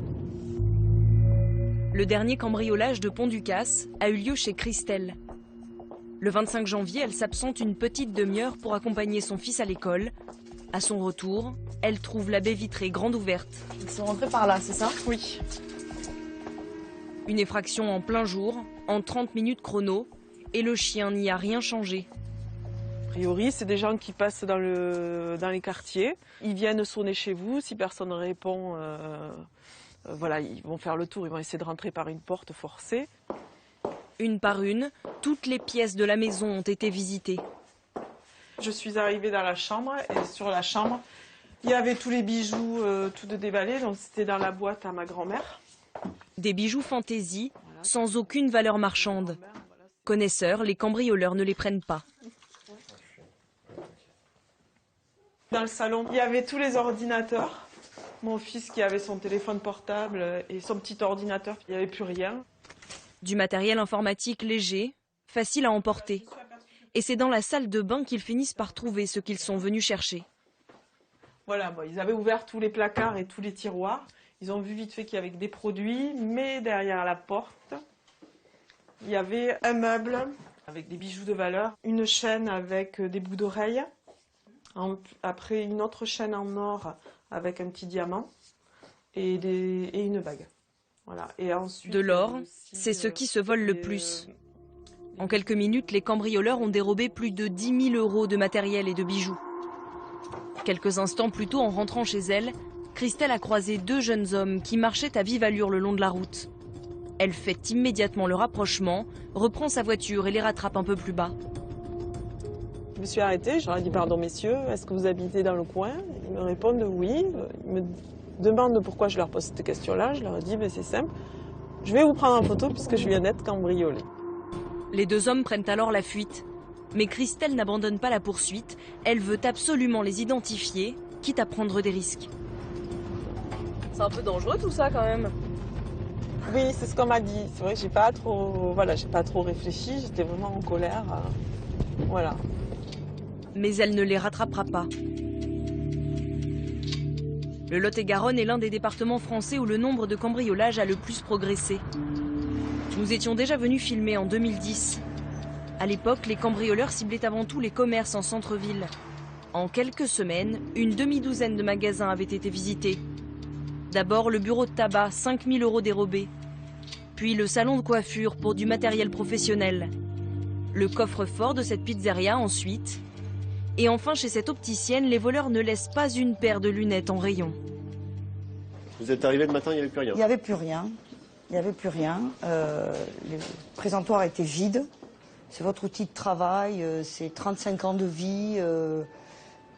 Le dernier cambriolage de Pont-du-Casse a eu lieu chez Christelle. Le 25 janvier, elle s'absente une petite demi-heure pour accompagner son fils à l'école. À son retour, elle trouve la baie vitrée grande ouverte. Ils sont rentrés par là, c'est ça? Oui. Une effraction en plein jour, en 30 minutes chrono, et le chien n'y a rien changé. A priori, c'est des gens qui passent dans les quartiers. Ils viennent sonner chez vous. Si personne ne répond, voilà, ils vont faire le tour. Ils vont essayer de rentrer par une porte forcée. Une par une, toutes les pièces de la maison ont été visitées. Je suis arrivée dans la chambre et sur la chambre, il y avait tous les bijoux, tout de déballé. Donc c'était dans la boîte à ma grand-mère. Des bijoux fantaisie, sans aucune valeur marchande. Connaisseurs, les cambrioleurs ne les prennent pas. Dans le salon, il y avait tous les ordinateurs. Mon fils qui avait son téléphone portable et son petit ordinateur, il n'y avait plus rien. Du matériel informatique léger, facile à emporter. Et c'est dans la salle de bain qu'ils finissent par trouver ce qu'ils sont venus chercher. Voilà, bon, ils avaient ouvert tous les placards et tous les tiroirs. Ils ont vu vite fait qu'il y avait des produits, mais derrière la porte, il y avait un meuble avec des bijoux de valeur, une chaîne avec des bouts d'oreilles, après une autre chaîne en or avec un petit diamant et une bague. Voilà. Et ensuite, de l'or, c'est ce qui se vole le plus. En quelques minutes, les cambrioleurs ont dérobé plus de 10 000 € de matériel et de bijoux. Quelques instants plus tôt, en rentrant chez elle, Christelle a croisé deux jeunes hommes qui marchaient à vive allure le long de la route. Elle fait immédiatement le rapprochement, reprend sa voiture et les rattrape un peu plus bas. Je me suis arrêtée, je leur ai dit « Pardon messieurs, est-ce que vous habitez dans le coin ?» Ils me répondent « Oui ». Ils me demandent pourquoi je leur pose cette question-là. Je leur ai dit « C'est simple, je vais vous prendre en photo puisque je viens d'être cambriolée ». Les deux hommes prennent alors la fuite. Mais Christelle n'abandonne pas la poursuite. Elle veut absolument les identifier, quitte à prendre des risques. C'est un peu dangereux tout ça quand même. Oui, c'est ce qu'on m'a dit. C'est vrai que j'ai pas trop réfléchi. J'étais vraiment en colère. Voilà. Mais elle ne les rattrapera pas. Le Lot-et-Garonne est l'un des départements français où le nombre de cambriolages a le plus progressé. Nous étions déjà venus filmer en 2010. À l'époque, les cambrioleurs ciblaient avant tout les commerces en centre-ville. En quelques semaines, une demi-douzaine de magasins avaient été visités. D'abord le bureau de tabac, 5 000 € dérobés. Puis le salon de coiffure pour du matériel professionnel. Le coffre-fort de cette pizzeria ensuite. Et enfin, chez cette opticienne, les voleurs ne laissent pas une paire de lunettes en rayon. Vous êtes arrivé le matin, il n'y avait plus rien? Il n'y avait plus rien. Il n'y avait plus rien. Le présentoir était vide. C'est votre outil de travail, c'est 35 ans de vie.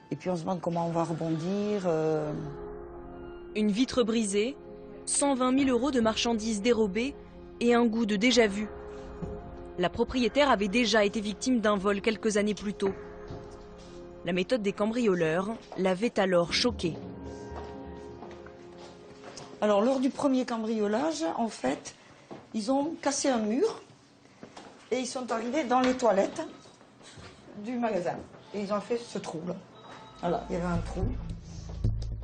Et puis on se demande comment on va rebondir. Une vitre brisée, 120 000 € de marchandises dérobées et un goût de déjà-vu. La propriétaire avait déjà été victime d'un vol quelques années plus tôt. La méthode des cambrioleurs l'avait alors choquée. Alors lors du premier cambriolage, en fait, ils ont cassé un mur et ils sont arrivés dans les toilettes du magasin. Et ils ont fait ce trou-là. Voilà, il y avait un trou.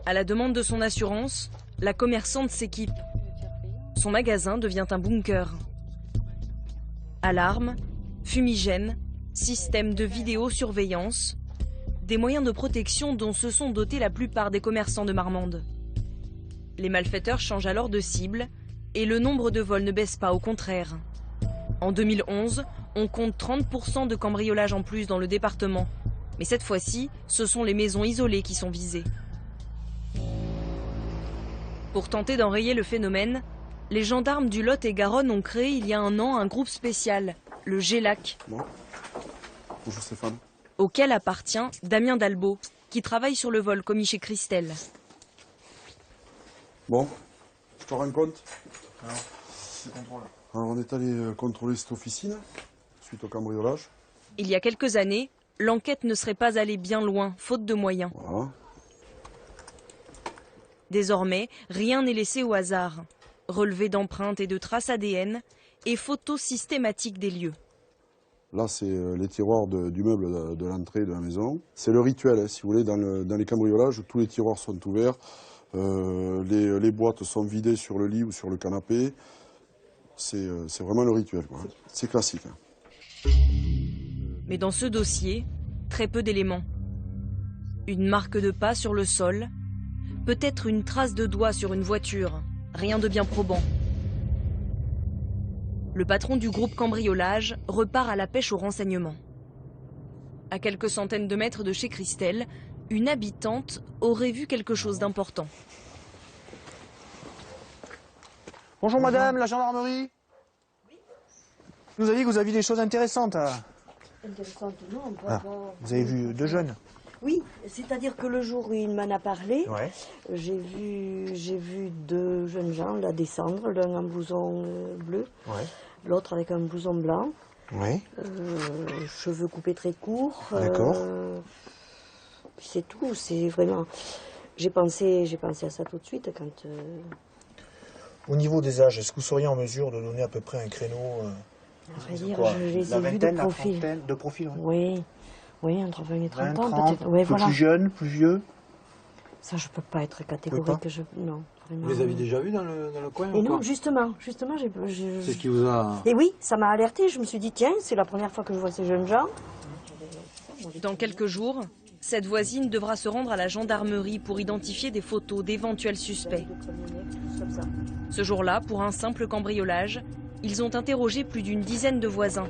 À la demande de son assurance, la commerçante s'équipe. Son magasin devient un bunker. Alarmes, fumigènes, système de vidéosurveillance, des moyens de protection dont se sont dotés la plupart des commerçants de Marmande. Les malfaiteurs changent alors de cible et le nombre de vols ne baisse pas, au contraire. En 2011, on compte 30% de cambriolages en plus dans le département. Mais cette fois-ci, ce sont les maisons isolées qui sont visées. Pour tenter d'enrayer le phénomène, les gendarmes du Lot-et-Garonne ont créé il y a un an un groupe spécial, le GELAC. Bon. Bonjour Stéphane. Auquel appartient Damien Dalbeau, qui travaille sur le vol commis chez Christelle. Bon, je te rends compte. Alors on est allé contrôler cette officine, suite au cambriolage. Il y a quelques années, l'enquête ne serait pas allée bien loin, faute de moyens. Voilà. Désormais, rien n'est laissé au hasard. Relevé d'empreintes et de traces ADN et photos systématiques des lieux. Là, c'est les tiroirs du meuble de l'entrée de la maison. C'est le rituel, hein, si vous voulez, dans les cambriolages, tous les tiroirs sont ouverts, les boîtes sont vidées sur le lit ou sur le canapé. C'est vraiment le rituel, quoi. C'est classique. Hein. Mais dans ce dossier, très peu d'éléments. Une marque de pas sur le sol, peut-être une trace de doigt sur une voiture, rien de bien probant. Le patron du groupe cambriolage repart à la pêche aux renseignements. À quelques centaines de mètres de chez Christelle, une habitante aurait vu quelque chose d'important. Bonjour madame, la gendarmerie. Vous avez dit que vous aviez des choses intéressantes. Intéressantes, non, on peut Vous avez vu 2 jeunes? Oui, c'est-à-dire que le jour où il m'en a parlé, ouais. j'ai vu 2 jeunes gens là descendre, l'un en blouson bleu, ouais. L'autre avec un blouson blanc, ouais. Cheveux coupés très courts. D'accord. C'est tout, c'est vraiment... J'ai pensé à ça tout de suite quand... Au niveau des âges, est-ce que vous seriez en mesure de donner à peu près un créneau à vrai dire, je les ai vus de profil. De profil, ouais. Oui. Oui, entre 20 et 30 ans 30, peut-être. Ouais, voilà. Plus jeune, plus vieux? Ça, je peux pas être catégorique. Non, vraiment. Vous les avez déjà vus dans le coin? Et non, justement, c'est ce qui vous a... Et oui, ça m'a alerté. Je me suis dit, tiens, c'est la première fois que je vois ces jeunes gens. Dans quelques jours, cette voisine devra se rendre à la gendarmerie pour identifier des photos d'éventuels suspects. Ce jour-là, pour un simple cambriolage, ils ont interrogé plus d'une dizaine de voisins.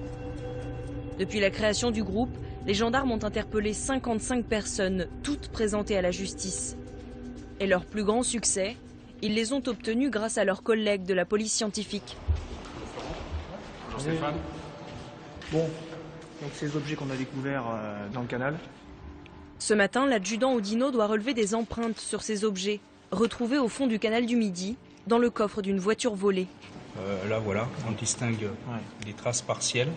Depuis la création du groupe, les gendarmes ont interpellé 55 personnes, toutes présentées à la justice. Et leur plus grand succès, ils les ont obtenus grâce à leurs collègues de la police scientifique. Bonjour Stéphane. Bon, donc ces objets qu'on a découverts dans le canal. Ce matin, l'adjudant Audino doit relever des empreintes sur ces objets, retrouvés au fond du canal du Midi, dans le coffre d'une voiture volée. Là, voilà, on distingue des traces partielles.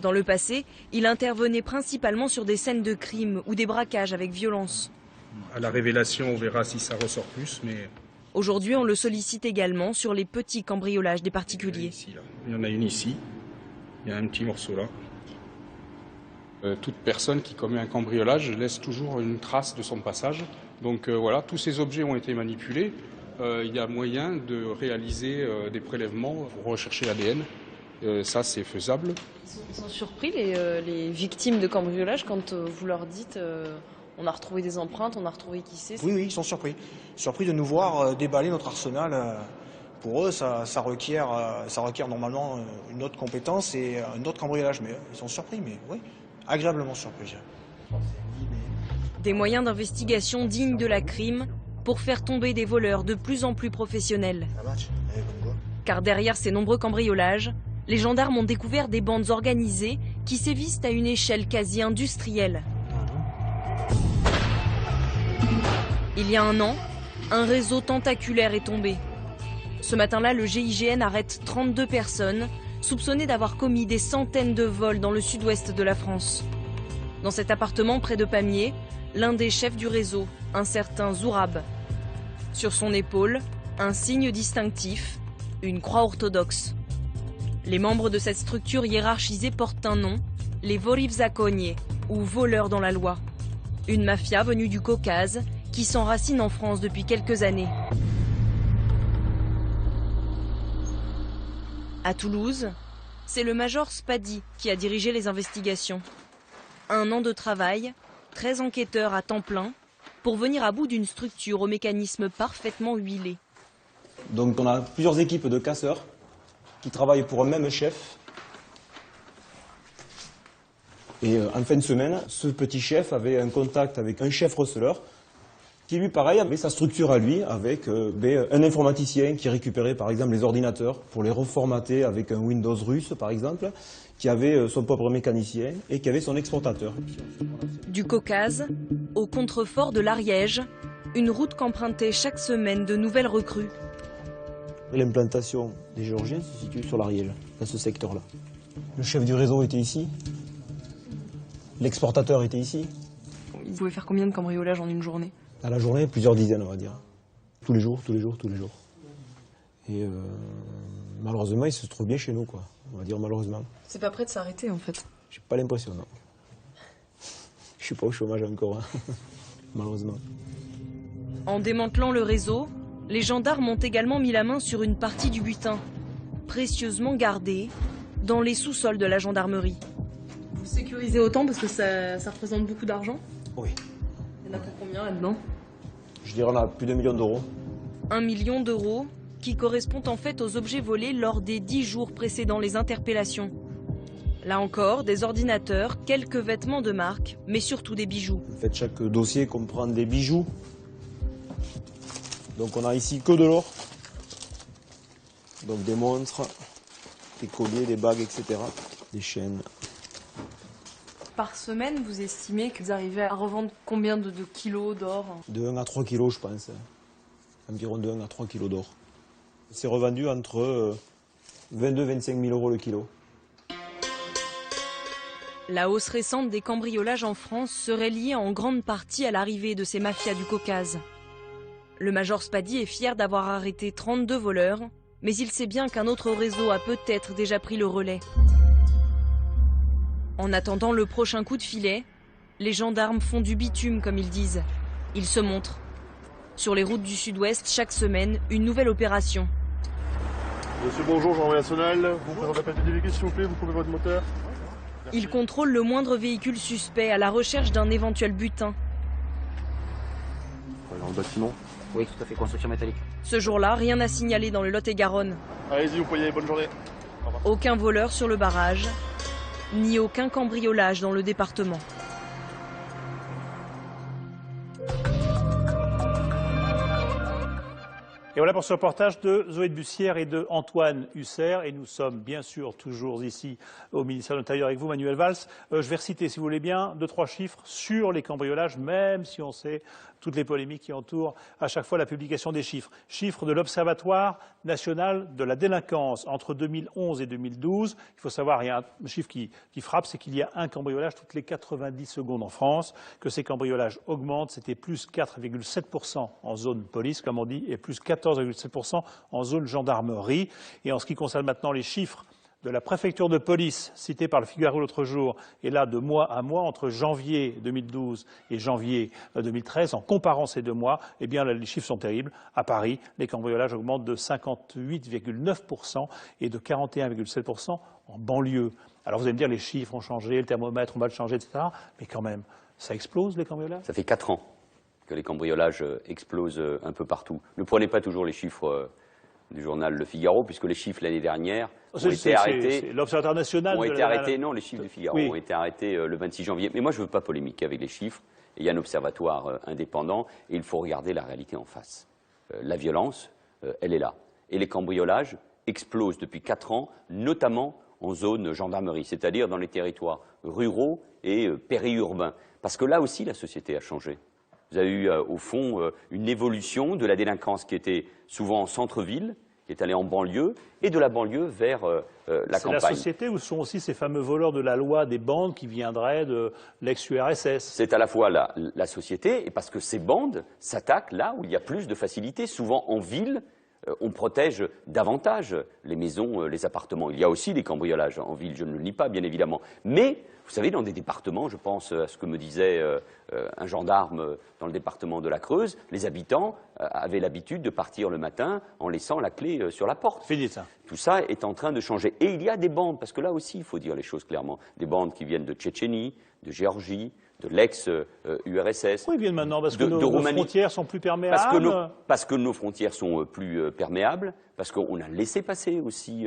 Dans le passé, il intervenait principalement sur des scènes de crime ou des braquages avec violence. À la révélation, on verra si ça ressort plus, mais... Aujourd'hui, on le sollicite également sur les petits cambriolages des particuliers. Il y en a une ici, il y a un petit morceau là. Toute personne qui commet un cambriolage laisse toujours une trace de son passage. Donc voilà, tous ces objets ont été manipulés. Il y a moyen de réaliser des prélèvements pour rechercher l'ADN. Ça, c'est faisable. Ils sont surpris, les victimes de cambriolage, quand vous leur dites on a retrouvé des empreintes, on a retrouvé qui c'est? Oui, ils sont surpris. Surpris de nous voir déballer notre arsenal. Pour eux, ça requiert normalement une autre compétence et un autre cambriolage. Mais ils sont surpris, mais oui, agréablement surpris. Des moyens d'investigation dignes de la crime pour faire tomber des voleurs de plus en plus professionnels. Car derrière ces nombreux cambriolages, les gendarmes ont découvert des bandes organisées qui sévissent à une échelle quasi industrielle. Il y a un an, un réseau tentaculaire est tombé. Ce matin-là, le GIGN arrête 32 personnes soupçonnées d'avoir commis des centaines de vols dans le sud-ouest de la France. Dans cet appartement près de Pamiers, l'un des chefs du réseau, un certain Zourab. Sur son épaule, un signe distinctif, une croix orthodoxe. Les membres de cette structure hiérarchisée portent un nom, les Vorivzakonie, ou voleurs dans la loi. Une mafia venue du Caucase qui s'enracine en France depuis quelques années. À Toulouse, c'est le major Spadi qui a dirigé les investigations. 1 an de travail, 13 enquêteurs à temps plein, pour venir à bout d'une structure au mécanisme parfaitement huilé. Donc on a plusieurs équipes de casseurs qui travaillent pour un même chef. Et en fin de semaine, ce petit chef avait un contact avec un chef receleur qui lui, pareil, avait sa structure à lui avec un informaticien qui récupérait par exemple les ordinateurs pour les reformater avec un Windows russe par exemple, qui avait son propre mécanicien et qui avait son exportateur. Du Caucase au contrefort de l'Ariège, une route qu'empruntaient chaque semaine de nouvelles recrues. L'implantation des Géorgiens se situe sur l'Ariège, dans ce secteur-là. Le chef du réseau était ici, l'exportateur était ici. Vous pouvez faire combien de cambriolages en une journée? À la journée, plusieurs dizaines, on va dire. Tous les jours. Et malheureusement, il se trouve bien chez nous, quoi. On va dire malheureusement. C'est pas prêt de s'arrêter en fait. J'ai pas l'impression, non. Je suis pas au chômage encore, hein. Malheureusement. En démantelant le réseau, les gendarmes ont également mis la main sur une partie du butin, précieusement gardée dans les sous-sols de la gendarmerie. Vous sécurisez autant parce que ça représente beaucoup d'argent? Oui. Il y en a pour combien là-dedans? Je dirais on a plus d'1 million d'euros. 1 million d'euros qui correspond en fait aux objets volés lors des 10 jours précédant les interpellations. Là encore, des ordinateurs, quelques vêtements de marque, mais surtout des bijoux. En fait, chaque dossier comprend des bijoux. Donc on a ici que de l'or. Donc des montres, des colliers, des bagues, etc. Des chaînes. Par semaine, vous estimez que vous arrivez à revendre combien de kilos d'or? De 1 à 3 kilos, je pense. Environ de 1 à 3 kilos d'or. C'est revendu entre 22 et 25 000 euros le kilo. La hausse récente des cambriolages en France serait liée en grande partie à l'arrivée de ces mafias du Caucase. Le major Spady est fier d'avoir arrêté 32 voleurs, mais il sait bien qu'un autre réseau a peut-être déjà pris le relais. En attendant le prochain coup de filet, les gendarmes font du bitume, comme ils disent. Ils se montrent. Sur les routes du Sud-Ouest, chaque semaine, une nouvelle opération. Monsieur, bonjour, Jean-Marie National. Vous présentez la plaque de véhicule, s'il vous plaît, vous coupez votre moteur. Ils contrôlent le moindre véhicule suspect à la recherche d'un éventuel butin. Dans le bâtiment? Oui, tout à fait, construction métallique. Ce jour-là, rien à signaler dans le Lot-et-Garonne. Allez-y, vous pouvez y aller, bonne journée. Aucun voleur sur le barrage, ni aucun cambriolage dans le département. Et voilà pour ce reportage de Zoé de Bussière et de Antoine Husser. Et nous sommes bien sûr toujours ici au ministère de l'Intérieur avec vous, Manuel Valls. Je vais reciter, si vous voulez bien, 2-3 chiffres sur les cambriolages, même si on sait toutes les polémiques qui entourent à chaque fois la publication des chiffres. Chiffres de l'Observatoire national de la délinquance entre 2011 et 2012. Il faut savoir, il y a un chiffre qui frappe, c'est qu'il y a un cambriolage toutes les 90 secondes en France, que ces cambriolages augmentent. C'était plus 4,7% en zone police, comme on dit, et plus 14,7% en zone gendarmerie. Et en ce qui concerne maintenant les chiffres de la préfecture de police, citée par le Figaro l'autre jour, et là de mois à mois, entre janvier 2012 et janvier 2013, en comparant ces 2 mois, eh bien les chiffres sont terribles. À Paris, les cambriolages augmentent de 58,9% et de 41,7% en banlieue. Alors vous allez me dire, les chiffres ont changé, le thermomètre, on va le changer, etc. Mais quand même, ça explose les cambriolages? Ça fait 4 ans que les cambriolages explosent un peu partout. Ne prenez pas toujours les chiffres du journal Le Figaro, puisque les chiffres l'année dernière ont été arrêtés. L'Observatoire national. Ont été arrêtés, non, les chiffres du Figaro ont été arrêtés le 26 janvier. Mais moi, je ne veux pas polémiquer avec les chiffres. Il y a un observatoire indépendant et il faut regarder la réalité en face. La violence, elle est là. Et les cambriolages explosent depuis 4 ans, notamment en zone gendarmerie, c'est-à-dire dans les territoires ruraux et périurbains. Parce que là aussi, la société a changé. Vous avez eu, au fond, une évolution de la délinquance qui était souvent en centre-ville, qui est allée en banlieue, et de la banlieue vers la campagne. C'est la société ou sont aussi ces fameux voleurs de la loi des bandes qui viendraient de l'ex-URSS? C'est à la fois la société, et parce que ces bandes s'attaquent là où il y a plus de facilité, souvent en ville. On protège davantage les maisons, les appartements. Il y a aussi des cambriolages en ville, je ne le nie pas, bien évidemment. Mais, vous savez, dans des départements, je pense à ce que me disait un gendarme dans le département de la Creuse, les habitants avaient l'habitude de partir le matin en laissant la clé sur la porte. Fini ça. Tout ça est en train de changer. Et il y a des bandes, parce que là aussi, il faut dire les choses clairement, des bandes qui viennent de Tchétchénie, de Géorgie, de l'ex-URSS. Oui, ils viennnent maintenant parce que nos frontières sont plus perméables. Parce que nos frontières sont plus perméables, parce qu'on a laissé passer aussi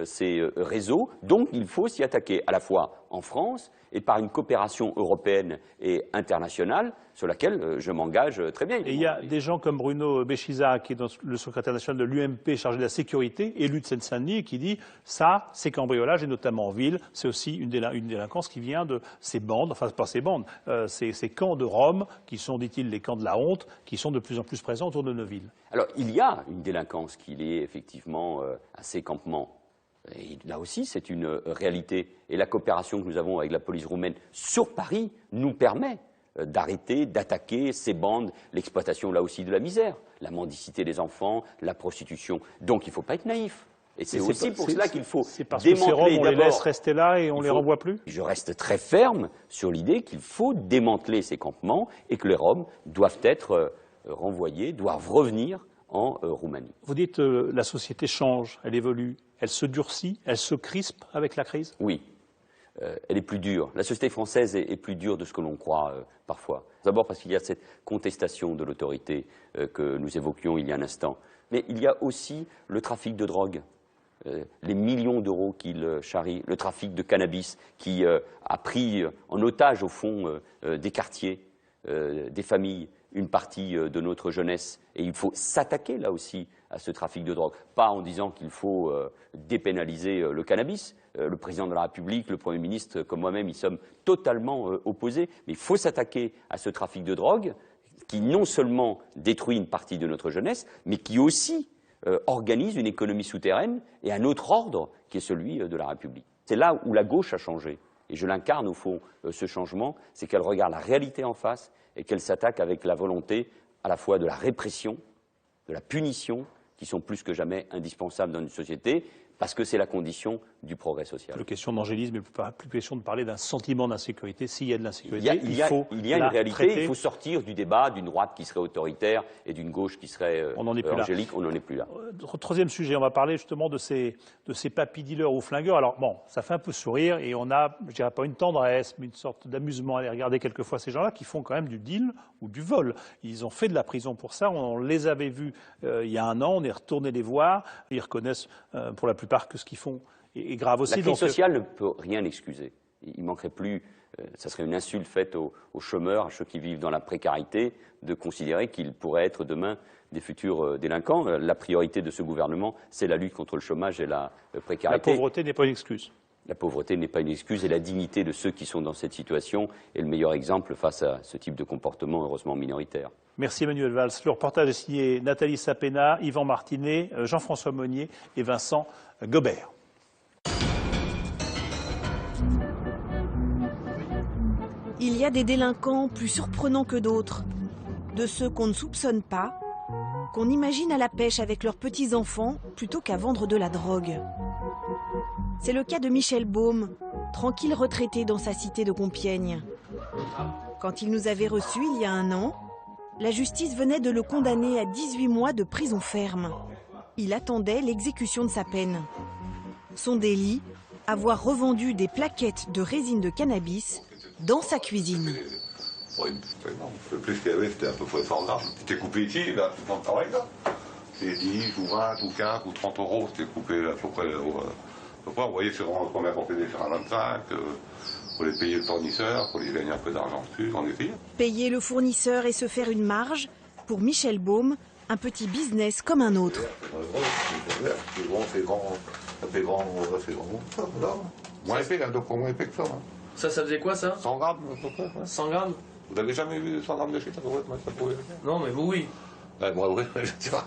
ces réseaux. Donc il faut s'y attaquer à la fois en France et par une coopération européenne et internationale sur laquelle je m'engage très bien. Et il y a des gens comme Bruno Béchiza, qui est le secrétaire national de l'UMP chargé de la sécurité, élu de Seine-Saint-Denis, qui dit ça, c'est cambriolage, et notamment en ville, c'est aussi une délinquance qui vient de ces bandes, enfin pas ces bandes, ces camps de Rome, qui sont, dit-il, les camps de la honte, qui sont de plus en plus présents autour de nos villes. Alors il y a une délinquance qui est effectivement à ces campements. Et là aussi, c'est une réalité. Et la coopération que nous avons avec la police roumaine sur Paris nous permet d'arrêter, d'attaquer ces bandes, l'exploitation là aussi de la misère, la mendicité des enfants, la prostitution. Donc il ne faut pas être naïf. Et c'est aussi pour cela qu'il faut démanteler. On les laisse rester là et on les renvoie plus? Je reste très ferme sur l'idée qu'il faut démanteler ces campements et que les Roms doivent être renvoyés, doivent revenir en Roumanie. Vous dites la société change, elle évolue, elle se durcit, elle se crispe avec la crise? Oui. Elle est plus dure. La société française est plus dure de ce que l'on croit parfois. D'abord parce qu'il y a cette contestation de l'autorité que nous évoquions il y a un instant. Mais il y a aussi le trafic de drogue, les millions d'euros qu'il charrie, le trafic de cannabis qui a pris en otage au fond des quartiers, des familles, une partie de notre jeunesse. Et il faut s'attaquer là aussi à ce trafic de drogue. Pas en disant qu'il faut dépénaliser le cannabis. Le président de la République, le Premier ministre, comme moi-même, y sommes totalement opposés. Mais il faut s'attaquer à ce trafic de drogue qui non seulement détruit une partie de notre jeunesse, mais qui aussi organise une économie souterraine et un autre ordre qui est celui de la République. C'est là où la gauche a changé. Et je l'incarne au fond, ce changement, c'est qu'elle regarde la réalité en face et qu'elle s'attaque avec la volonté à la fois de la répression, de la punition, qui sont plus que jamais indispensables dans une société, parce que c'est la condition du progrès social. Plus question d'angélisme, mais plus question de parler d'un sentiment d'insécurité. S'il y a de l'insécurité, il y a une réalité, traiter. Il faut sortir du débat d'une droite qui serait autoritaire et d'une gauche qui serait angélique, on n'en est plus là. Troisième sujet, on va parler justement de ces papy dealers ou flingueurs. Alors bon, ça fait un peu sourire et on a, je dirais pas une tendresse, mais une sorte d'amusement à aller regarder quelquefois ces gens-là qui font quand même du deal ou du vol. Ils ont fait de la prison pour ça, on les avait vus il y a un an, on est retourné les voir, ils reconnaissent pour la plupart que ce qu'ils font est grave aussi. La crise sociale ne peut rien excuser. Il manquerait plus, ça serait une insulte faite aux chômeurs, à ceux qui vivent dans la précarité, de considérer qu'ils pourraient être demain des futurs délinquants. La priorité de ce gouvernement, c'est la lutte contre le chômage et la précarité. La pauvreté n'est pas une excuse. La pauvreté n'est pas une excuse et la dignité de ceux qui sont dans cette situation est le meilleur exemple face à ce type de comportement heureusement minoritaire. Merci Emmanuel Valls. Le reportage est signé Nathalie Sapena, Yvan Martinet, Jean-François Monnier et Vincent Gobert. Il y a des délinquants plus surprenants que d'autres, de ceux qu'on ne soupçonne pas, qu'on imagine à la pêche avec leurs petits-enfants plutôt qu'à vendre de la drogue. C'est le cas de Michel Baume, tranquille retraité dans sa cité de Compiègne. Quand il nous avait reçus il y a un an, la justice venait de le condamner à 18 mois de prison ferme. Il attendait l'exécution de sa peine. Son délit, avoir revendu des plaquettes de résine de cannabis dans sa cuisine. Oui, le plus qu'il y avait, c'était à peu près 100 grammes. C'était coupé ici, là, tout le pareil, là. C'était 10 ou 20 ou 15 ou 30 euros, c'était coupé à peu près. Vous voyez, c'est vraiment combien qu'on payait faire un 25, pour les payer le fournisseur, pour les gagner un peu d'argent dessus, on essayait. Payer le fournisseur et se faire une marge, pour Michel Baume, un petit business comme un autre. C'est grand, c'est grand, ça fait grand, c'est grand. Moins épais, donc moins épais que ça. Ça faisait quoi, ça? 100 grammes, à peu près. 100 grammes? Vous n'avez jamais vu 100 grammes de shit, ça pouvait faire? Non, mais vous, oui. Moi, oui, je sais pas.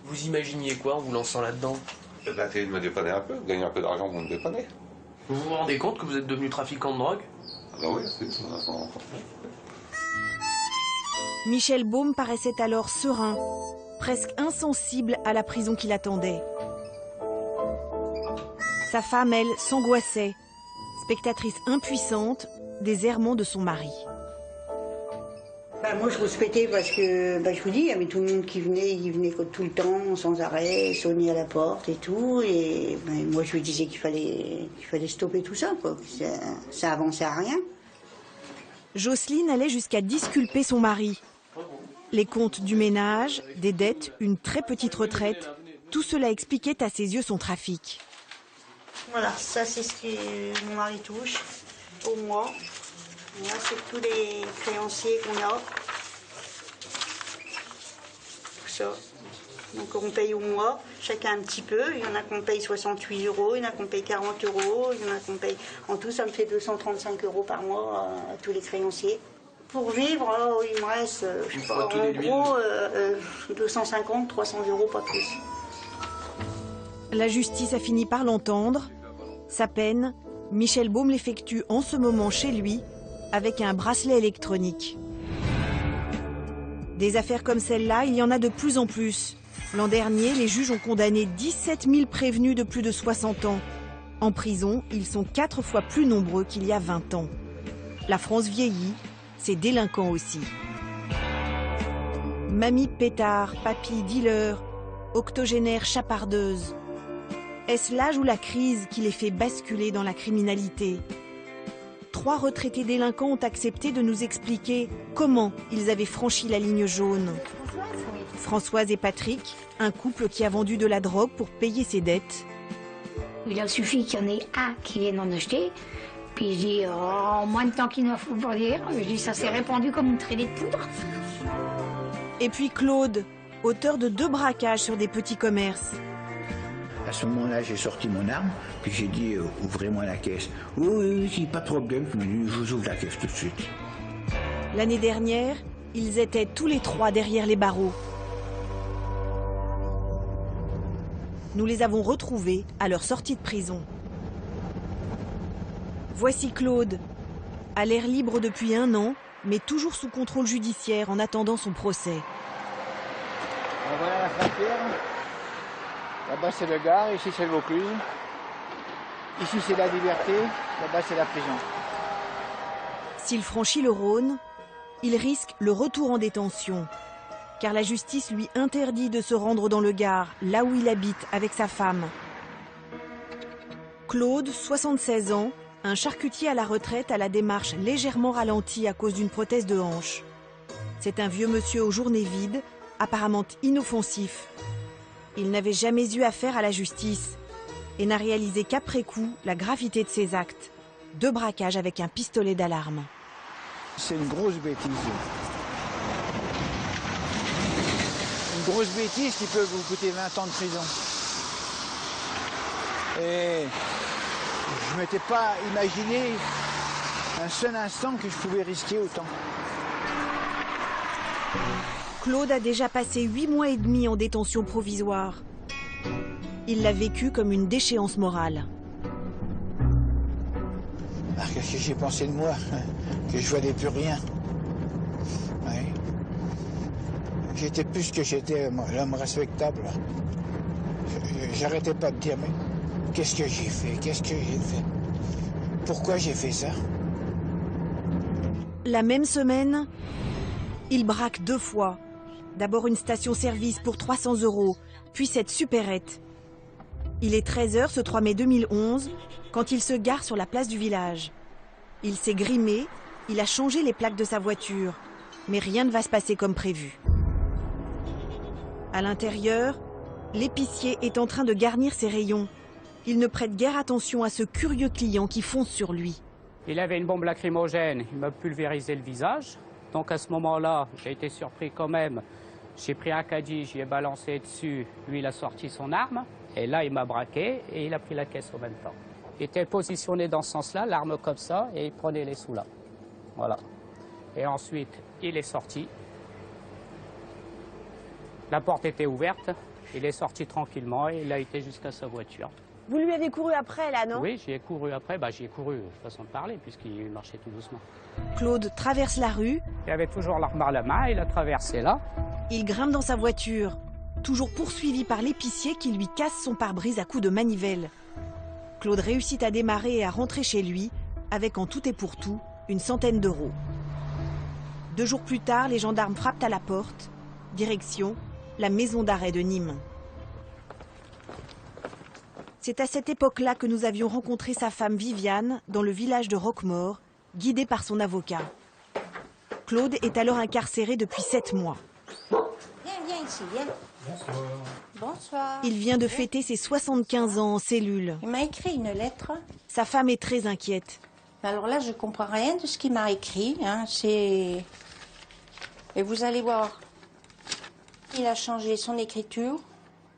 Vous imaginiez quoi en vous lançant là-dedans? D'essayer de me dépanner un peu, de gagner un peu d'argent pour me dépanner. Vous vous rendez compte que vous êtes devenu trafiquant de drogue? Ah bah oui, c'est ça. Michel Baume paraissait alors serein, presque insensible à la prison qui l'attendait. Sa femme, elle, s'angoissait, spectatrice impuissante des errements de son mari. Moi, je respectais parce que, je vous dis, il y avait tout le monde qui venait, il venait tout le temps, sans arrêt, sonner à la porte et tout. Et moi, je lui disais qu'il fallait stopper tout ça, quoi. Ça avançait à rien. Jocelyne allait jusqu'à disculper son mari. Les comptes du ménage, des dettes, une très petite retraite, tout cela expliquait à ses yeux son trafic. Voilà, ça c'est ce que mon mari touche au mois. Là, c'est tous les créanciers qu'on a. Tout ça. Donc on paye au mois, chacun un petit peu. Il y en a qu'on paye 68 €, il y en a qu'on paye 40 €, il y en a qu'on paye... En tout, ça me fait 235 € par mois à tous les créanciers. Pour vivre, il me reste, je sais pas, en gros, 250, 300 €, pas plus. La justice a fini par l'entendre. Sa peine, Michel Baume l'effectue en ce moment chez lui, avec un bracelet électronique. Des affaires comme celle-là, il y en a de plus en plus. L'an dernier, les juges ont condamné 17 000 prévenus de plus de 60 ans. En prison, ils sont 4 fois plus nombreux qu'il y a 20 ans. La France vieillit, ses délinquants aussi. Mamie pétard, papy dealer, octogénaire chapardeuse. Est-ce l'âge ou la crise qui les fait basculer dans la criminalité? 3 retraités délinquants ont accepté de nous expliquer comment ils avaient franchi la ligne jaune. Françoise et Patrick, un couple qui a vendu de la drogue pour payer ses dettes. Il a suffi qu'il y en ait un qui vienne en acheter. Puis je dis, oh, moins de temps qu'il ne faut pour dire. Je dis, ça s'est répandu comme une traînée de poudre. Et puis Claude, auteur de 2 braquages sur des petits commerces. À ce moment-là, j'ai sorti mon arme, puis j'ai dit, ouvrez-moi la caisse. Oui, oui, pas de problème, je vous ouvre la caisse tout de suite. L'année dernière, ils étaient tous les 3 derrière les barreaux. Nous les avons retrouvés à leur sortie de prison. Voici Claude, à l'air libre depuis 1 an, mais toujours sous contrôle judiciaire en attendant son procès. Voilà la frontière. Là-bas c'est le Gard, ici c'est le Vaucluse. Ici c'est la liberté, là-bas c'est la prison. S'il franchit le Rhône, il risque le retour en détention. Car la justice lui interdit de se rendre dans le Gard, là où il habite avec sa femme. Claude, 76 ans, un charcutier à la retraite, a la démarche légèrement ralentie à cause d'une prothèse de hanche. C'est un vieux monsieur aux journées vides, apparemment inoffensif. Il n'avait jamais eu affaire à la justice et n'a réalisé qu'après coup la gravité de ses actes. 2 braquages avec un pistolet d'alarme. C'est une grosse bêtise. Une grosse bêtise qui peut vous coûter 20 ans de prison. Et je ne m'étais pas imaginé un seul instant que je pouvais risquer autant. Claude a déjà passé 8 mois et demi en détention provisoire. Il l'a vécu comme une déchéance morale. Qu'est-ce que j'ai pensé de moi? Que je valais plus rien. Ouais. J'étais plus que j'étais l'homme respectable. J'arrêtais pas de dire, mais qu'est-ce que j'ai fait? Qu'est-ce que j'ai fait? Pourquoi j'ai fait ça? La même semaine, il braque 2 fois. D'abord une station-service pour 300 €, puis cette supérette. Il est 13 h ce 3 mai 2011, quand il se gare sur la place du village. Il s'est grimé, il a changé les plaques de sa voiture, mais rien ne va se passer comme prévu. À l'intérieur, l'épicier est en train de garnir ses rayons. Il ne prête guère attention à ce curieux client qui fonce sur lui. Il avait une bombe lacrymogène, il m'a pulvérisé le visage. Donc à ce moment-là, j'ai été surpris quand même. J'ai pris un caddie, j'y ai balancé dessus. Lui, il a sorti son arme. Et là, il m'a braqué et il a pris la caisse en même temps. Il était positionné dans ce sens-là, l'arme comme ça, et il prenait les sous là. Voilà. Et ensuite, il est sorti. La porte était ouverte. Il est sorti tranquillement et il a été jusqu'à sa voiture. Vous lui avez couru après, là, non? Oui, j'y ai couru après. J'y ai couru, façon de parler, puisqu'il marchait tout doucement. Claude traverse la rue. Il avait toujours l'arme à la main, il a traversé là. Il grimpe dans sa voiture, toujours poursuivi par l'épicier qui lui casse son pare-brise à coups de manivelle. Claude réussit à démarrer et à rentrer chez lui, avec en tout et pour tout une centaine d'euros. 2 jours plus tard, les gendarmes frappent à la porte. Direction, la maison d'arrêt de Nîmes. C'est à cette époque-là que nous avions rencontré sa femme Viviane dans le village de Roquemaure, guidée par son avocat. Claude est alors incarcéré depuis 7 mois. Viens ici, viens. Bonsoir. Bonsoir. Il vient de fêter ses 75 ans en cellule. Il m'a écrit une lettre. Sa femme est très inquiète. Alors là, je comprends rien de ce qu'il m'a écrit. Et vous allez voir, il a changé son écriture.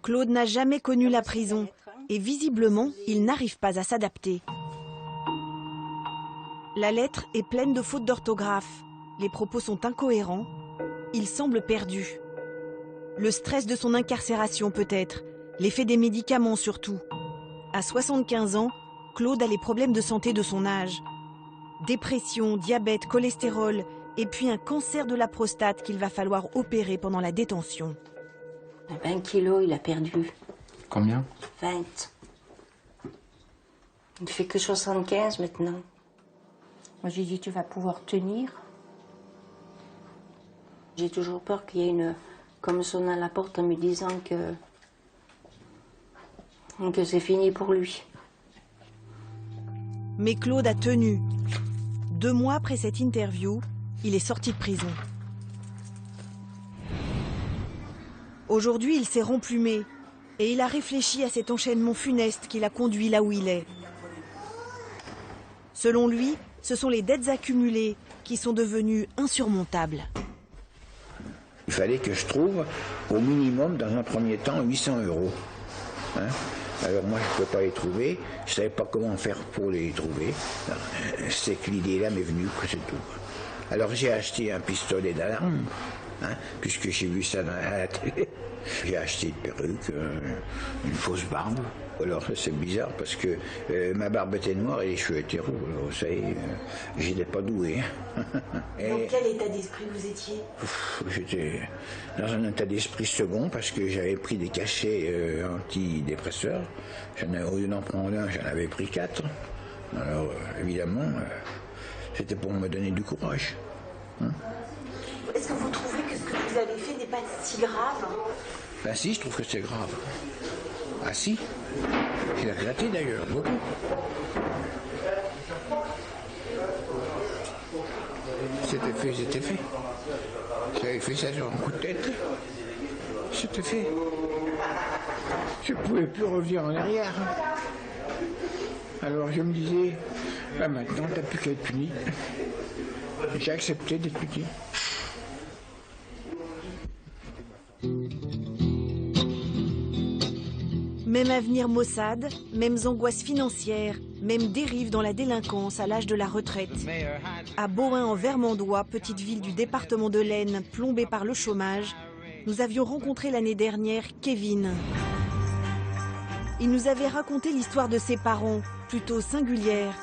Claude n'a jamais connu la prison et visiblement, il n'arrive pas à s'adapter. La lettre est pleine de fautes d'orthographe. Les propos sont incohérents. Il semble perdu. Le stress de son incarcération peut-être, l'effet des médicaments surtout. À 75 ans, Claude a les problèmes de santé de son âge. Dépression, diabète, cholestérol, et puis un cancer de la prostate qu'il va falloir opérer pendant la détention. 20 kilos, il a perdu. Combien? 20. Il ne fait que 75 maintenant. Moi, j'ai dit, tu vas pouvoir tenir. J'ai toujours peur qu'il y ait une... Comme sonne à la porte en me disant que c'est fini pour lui. Mais Claude a tenu. 2 mois après cette interview, il est sorti de prison. Aujourd'hui, il s'est remplumé et il a réfléchi à cet enchaînement funeste qui l'a conduit là où il est. Selon lui, ce sont les dettes accumulées qui sont devenues insurmontables. Il fallait que je trouve au minimum, dans un premier temps, 800 €. Hein? Alors moi, je ne pouvais pas les trouver. Je ne savais pas comment faire pour les trouver. C'est que l'idée-là m'est venue, c'est tout. Alors j'ai acheté un pistolet d'alarme, hein, puisque j'ai vu ça à la télé. J'ai acheté une perruque, une fausse barbe. Alors c'est bizarre parce que ma barbe était noire et les cheveux étaient roux. Alors, vous savez, j'étais pas doué. Dans quel état d'esprit vous étiez? J'étais dans un état d'esprit second parce que j'avais pris des cachets antidépresseurs. Au lieu d'en prendre un, j'en avais pris 4. Alors évidemment, c'était pour me donner du courage. Hein? Est-ce que vous trouvez que ce que vous avez fait n'est pas si grave? Ben si, je trouve que c'est grave. Ah si, j'ai regretté d'ailleurs, beaucoup. C'était fait, c'était fait. J'avais fait ça sur un coup de tête. C'était fait. Je ne pouvais plus revenir en arrière. Alors je me disais, ben maintenant t'as plus qu'à être puni. J'ai accepté d'être puni. Même avenir maussade, mêmes angoisses financières, même dérive dans la délinquance à l'âge de la retraite. À Bohain en Vermandois, petite ville du département de l'Aisne, plombée par le chômage, nous avions rencontré l'année dernière Kevin. Il nous avait raconté l'histoire de ses parents, plutôt singulière.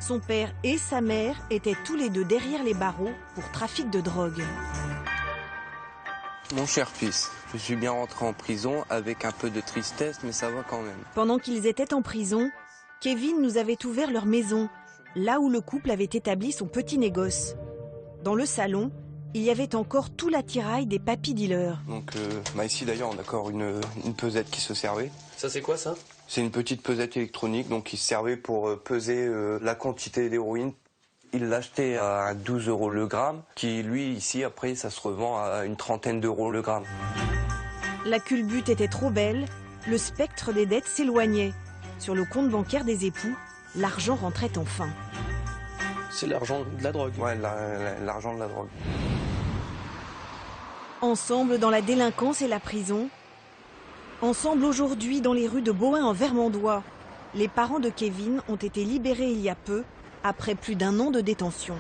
Son père et sa mère étaient tous les deux derrière les barreaux pour trafic de drogue. Mon cher fils, je suis bien rentré en prison avec un peu de tristesse, mais ça va quand même. Pendant qu'ils étaient en prison, Kevin nous avait ouvert leur maison, là où le couple avait établi son petit négoce. Dans le salon, il y avait encore tout l'attirail des papy dealers. Donc ici d'ailleurs on a encore une pesette qui se servait. Ça c'est quoi ça? C'est une petite pesette électronique donc qui servait pour peser la quantité d'héroïne. Il l'achetait à 12 € le gramme, qui lui ici après ça se revend à une trentaine d'euros le gramme. La culbute était trop belle, le spectre des dettes s'éloignait. Sur le compte bancaire des époux, l'argent rentrait enfin. C'est l'argent de la drogue. Ouais, l'argent de la drogue. Ensemble dans la délinquance et la prison. Ensemble aujourd'hui dans les rues de Bohain en Vermandois. Les parents de Kevin ont été libérés il y a peu, après plus d'1 an de détention.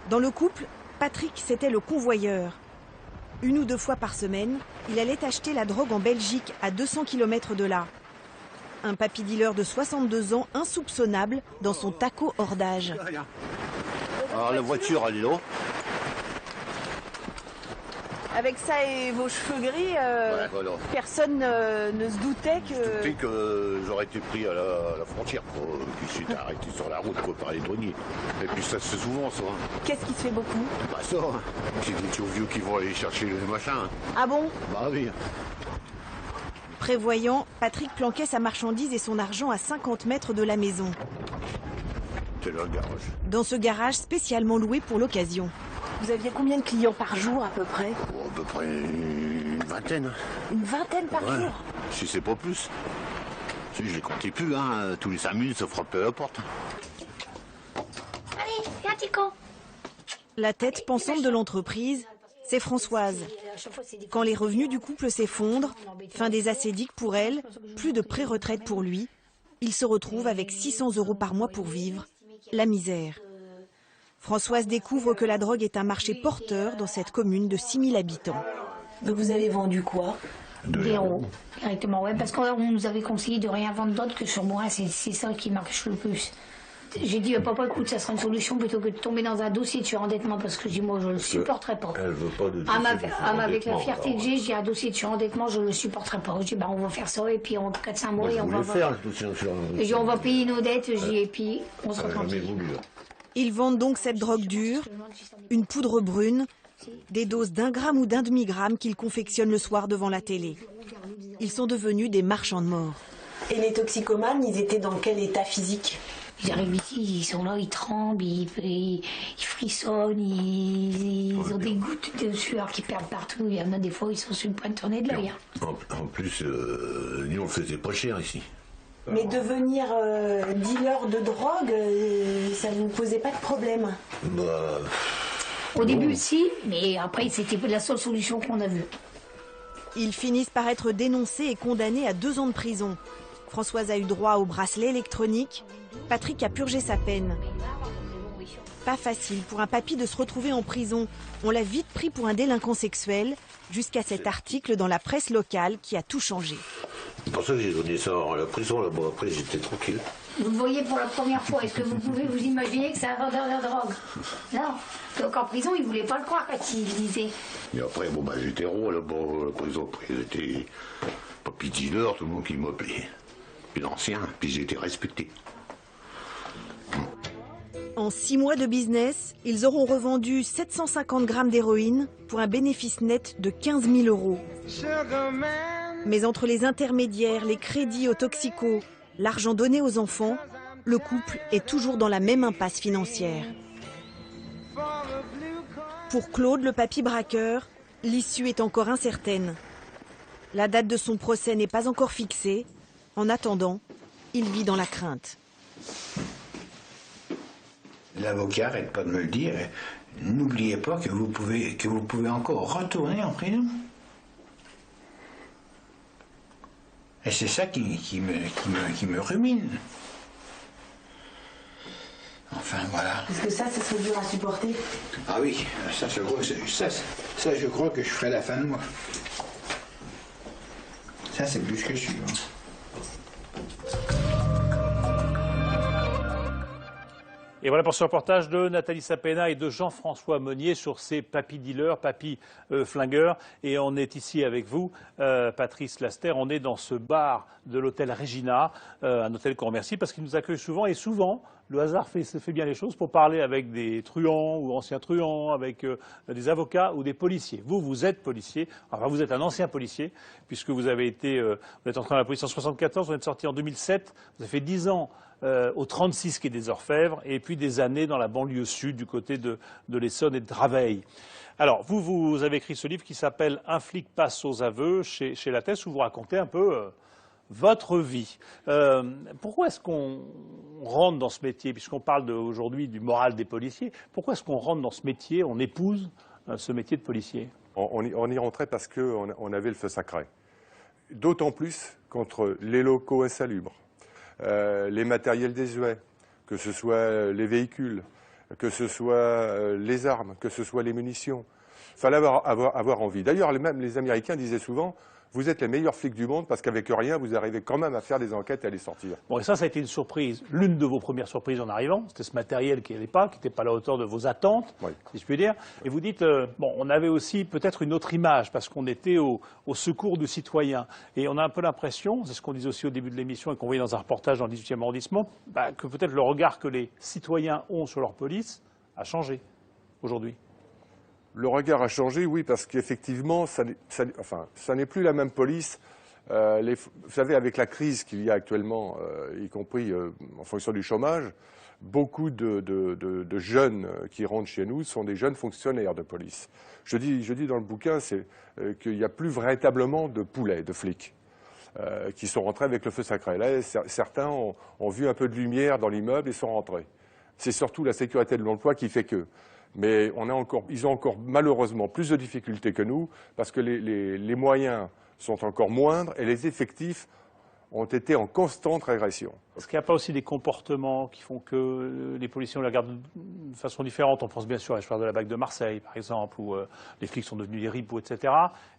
Dans le couple, Patrick, c'était le convoyeur. 1 ou 2 fois par semaine, il allait acheter la drogue en Belgique, à 200 km de là. Un papy dealer de 62 ans insoupçonnable dans son taco hors d'âge. Alors la voiture, elle est là. Avec ça et vos cheveux gris, Ouais, voilà. personne ne se doutait que... Je doutais que j'aurais été pris à la frontière, quoi. Puis j'étais arrêté sur la route, quoi, par les douaniers. Et puis ça se fait souvent, ça. Qu'est-ce qui se fait beaucoup? Bah ça, hein. C'est des petits vieux qui vont aller chercher le machin. Ah bon? Bah oui. Prévoyant, Patrick planquait sa marchandise et son argent à 50 mètres de la maison. C'est le garage. Dans ce garage spécialement loué pour l'occasion. Vous aviez combien de clients par jour à peu près? Oh, à peu près une vingtaine. Une vingtaine par jour? Si c'est pas plus. Si je les comptais plus, hein. Tous les 5 minutes, ça frappait à la porte. Allez, viens Tico. La tête pensante de l'entreprise, c'est Françoise. Quand les revenus du couple s'effondrent, fin des assédiques pour elle, plus de pré-retraite pour lui, il se retrouve avec 600 € par mois pour vivre. La misère. Françoise découvre que la drogue est un marché porteur dans cette commune de 6000 habitants. Donc vous avez vendu quoi? Des héros, directement, ouais, parce qu'on nous avait conseillé de rien vendre d'autre que sur moi, c'est ça qui marche le plus. J'ai dit à papa, écoute, ça sera une solution plutôt que de tomber dans un dossier de surendettement, parce que je dis, moi, je le supporterai pas. Elle veut pas de Avec la fierté que j'ai, je dis, un dossier de surendettement, je le supporterai pas. Je dis, bah, on va faire ça, et puis en 4-5 mois, et on va voir. Je dis, on va payer nos dettes, je dis, et puis on sera tranquille. Ils vendent donc cette drogue dure, une poudre brune, des doses d'1 gramme ou d'1 demi-gramme qu'ils confectionnent le soir devant la télé. Ils sont devenus des marchands de mort. Et les toxicomanes, ils étaient dans quel état physique? Ils arrivent ici, ils sont là, ils tremblent, ils frissonnent, ils ont des gouttes de sueur qui perdent partout. Il y en a des fois, ils sont sur le point de tourner de l'œil. En plus, nous, on le faisait pas cher ici. Mais devenir dealer de drogue, ça ne vous posait pas de problème? Bah... Au début, si, mais après, c'était la seule solution qu'on a vue. Ils finissent par être dénoncés et condamnés à 2 ans de prison. Françoise a eu droit au bracelet électronique. Patrick a purgé sa peine. Pas facile pour un papy de se retrouver en prison. On l'a vite pris pour un délinquant sexuel, jusqu'à cet article dans la presse locale qui a tout changé. C'est pour ça que j'ai donné ça à la prison, là. Bon, après, j'étais tranquille. Vous le voyez pour la première fois. Est-ce que vous pouvez vous imaginer que c'est un vendeur de drogue? Non. Donc en prison, ils ne voulaient pas le croire quand il disait. Et après, bon, bah, j'étais rond, là, bon, la prison, après, j'étais papy dealer, tout le monde qui m'appelait. Puis l'ancien, puis j'étais respecté. En 6 mois de business, ils auront revendu 750 grammes d'héroïne pour un bénéfice net de 15 000 €. Mais entre les intermédiaires, les crédits aux toxicos, l'argent donné aux enfants, le couple est toujours dans la même impasse financière. Pour Claude, le papy braqueur, l'issue est encore incertaine. La date de son procès n'est pas encore fixée. En attendant, il vit dans la crainte. L'avocat n'arrête pas de me le dire. N'oubliez pas que vous pouvez encore retourner en prison. Et c'est ça qui me rumine. Enfin, voilà. Est-ce que ça serait dur à supporter? Ah oui, ça je crois que je ferai la fin de mois. Ça, c'est plus que sûr. Et voilà pour ce reportage de Nathalie Sapena et de Jean-François Monnier sur ces papy dealers, papy flingueurs. Et on est ici avec vous, Patrice Laster. On est dans ce bar de l'hôtel Regina, un hôtel qu'on remercie parce qu'il nous accueille souvent. Et souvent, le hasard fait bien les choses pour parler avec des truands ou anciens truands, avec des avocats ou des policiers. Vous êtes policier, enfin vous êtes un ancien policier, puisque vous avez été, vous êtes entré dans la police en 1974, vous êtes sorti en 2007, vous avez fait 10 ans au 36 quai des Orfèvres, et puis des années dans la banlieue sud, du côté de l'Essonne et de Draveil. Alors, vous avez écrit ce livre qui s'appelle « Un flic passe aux aveux » chez Lattès, où vous racontez un peu votre vie. Pourquoi est-ce qu'on rentre dans ce métier, puisqu'on parle aujourd'hui du moral des policiers, pourquoi est-ce qu'on rentre dans ce métier, on épouse ce métier de policier? On y rentrait parce qu'on avait le feu sacré. D'autant plus contre les locaux insalubres. Les matériels désuets, que ce soit les véhicules, que ce soit les armes, que ce soit les munitions. Il fallait avoir envie. D'ailleurs, même les Américains disaient souvent « Vous êtes les meilleurs flics du monde parce qu'avec rien, vous arrivez quand même à faire des enquêtes et à les sortir. » Bon, et ça a été une surprise, l'une de vos premières surprises en arrivant. C'était ce matériel qui n'était pas à la hauteur de vos attentes, si je puis dire. Et vous dites, bon, on avait aussi peut-être une autre image parce qu'on était au secours du citoyen. Et on a un peu l'impression, c'est ce qu'on disait aussi au début de l'émission et qu'on voyait dans un reportage dans le 18e arrondissement, que peut-être le regard que les citoyens ont sur leur police a changé aujourd'hui. Le regard a changé, oui, parce qu'effectivement, ça n'est plus la même police. Vous savez, avec la crise qu'il y a actuellement, y compris en fonction du chômage, beaucoup de jeunes qui rentrent chez nous sont des jeunes fonctionnaires de police. Je dis dans le bouquin qu'il n'y a plus véritablement de poulets, de flics, qui sont rentrés avec le feu sacré. Là, certains ont vu un peu de lumière dans l'immeuble et sont rentrés. C'est surtout la sécurité de l'emploi qui fait que. Mais ils ont encore malheureusement plus de difficultés que nous parce que les moyens sont encore moindres et les effectifs ont été en constante régression. Est-ce qu'il n'y a pas aussi des comportements qui font que les policiers on les regarde de façon différente? On pense bien sûr à l'histoire de la BAC de Marseille, par exemple, où les flics sont devenus des ripoux, etc.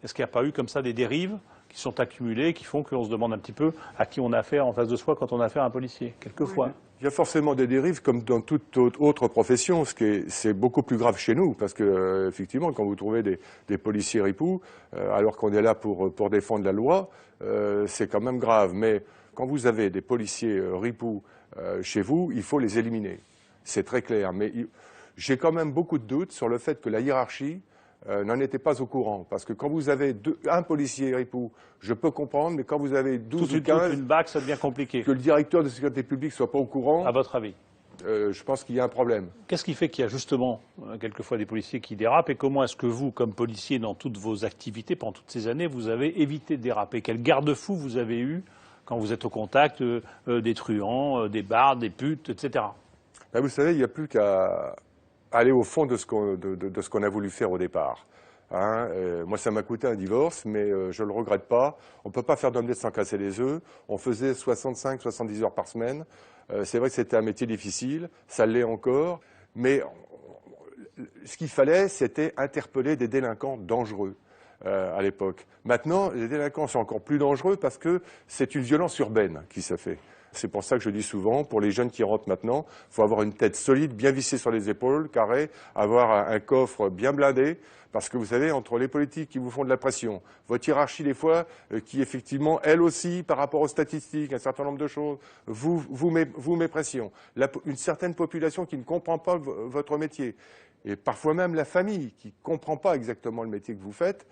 Est-ce qu'il n'y a pas eu comme ça des dérives qui sont accumulées, qui font qu'on se demande un petit peu à qui on a affaire en face de soi quand on a affaire à un policier, quelquefois. Il y a forcément des dérives comme dans toute autre profession, c'est beaucoup plus grave chez nous, parce que effectivement, quand vous trouvez des policiers ripoux, alors qu'on est là pour défendre la loi, c'est quand même grave. Mais quand vous avez des policiers ripoux chez vous, il faut les éliminer. C'est très clair. Mais j'ai quand même beaucoup de doutes sur le fait que la hiérarchie n'en était pas au courant. Parce que quand vous avez un policier ripoux, je peux comprendre, mais quand vous avez 12 ou 15... une BAC, ça devient compliqué. Que le directeur de sécurité publique ne soit pas au courant... À votre avis? Je pense qu'il y a un problème. Qu'est-ce qui fait qu'il y a justement quelquefois des policiers qui dérapent, et comment est-ce que vous, comme policier, dans toutes vos activités, pendant toutes ces années, vous avez évité de déraper? Quel garde-fou vous avez eu quand vous êtes au contact des truands, des bardes, des putes, etc. Ben, vous savez, il n'y a plus qu'à aller au fond de ce qu'on a voulu faire au départ. Hein, moi, ça m'a coûté un divorce, mais je ne le regrette pas. On ne peut pas faire d'omelette sans casser les œufs. On faisait 65-70 heures par semaine. C'est vrai que c'était un métier difficile, ça l'est encore, mais ce qu'il fallait, c'était interpeller des délinquants dangereux à l'époque. Maintenant, les délinquants sont encore plus dangereux parce que c'est une violence urbaine qui se fait. C'est pour ça que je dis souvent, pour les jeunes qui rentrent maintenant, il faut avoir une tête solide, bien vissée sur les épaules, carré, avoir un coffre bien blindé, parce que vous savez, entre les politiques qui vous font de la pression, votre hiérarchie des fois, qui effectivement, elle aussi, par rapport aux statistiques, un certain nombre de choses, vous met pression. Une certaine population qui ne comprend pas votre métier, et parfois même la famille qui ne comprend pas exactement le métier que vous faites,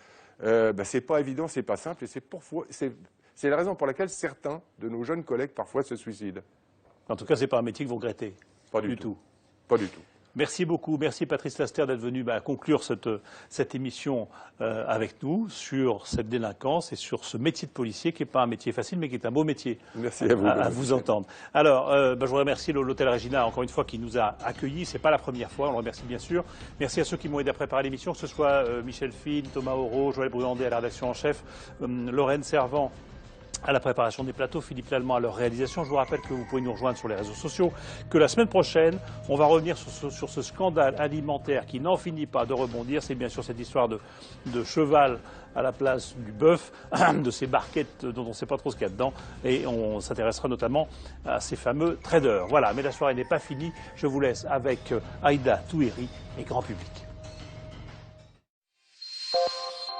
c'est pas évident, c'est pas simple, et c'est la raison pour laquelle certains de nos jeunes collègues parfois se suicident. En tout cas, ce n'est pas un métier que vous regrettez. Pas du tout. Pas du tout. Merci beaucoup. Merci Patrice Laster d'être venu conclure cette émission avec nous sur cette délinquance et sur ce métier de policier qui n'est pas un métier facile mais qui est un beau métier. Merci à vous. À vous entendre. Alors, je vous remercie l'Hôtel Regina encore une fois qui nous a accueillis. Ce n'est pas la première fois, on le remercie bien sûr. Merci à ceux qui m'ont aidé à préparer l'émission, que ce soit Michel Fine, Thomas Auro, Joël Bruandé à la rédaction en chef, Lorraine Servant à la préparation des plateaux, Philippe Lallemand à leur réalisation. Je vous rappelle que vous pouvez nous rejoindre sur les réseaux sociaux, que la semaine prochaine, on va revenir sur ce scandale alimentaire qui n'en finit pas de rebondir. C'est bien sûr cette histoire de cheval à la place du bœuf, de ces barquettes dont on ne sait pas trop ce qu'il y a dedans. Et on s'intéressera notamment à ces fameux traders. Voilà, mais la soirée n'est pas finie. Je vous laisse avec Aïda Touéry et Grand Public.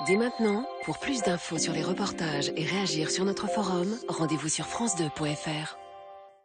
Dès maintenant, pour plus d'infos sur les reportages et réagir sur notre forum, rendez-vous sur france2.fr.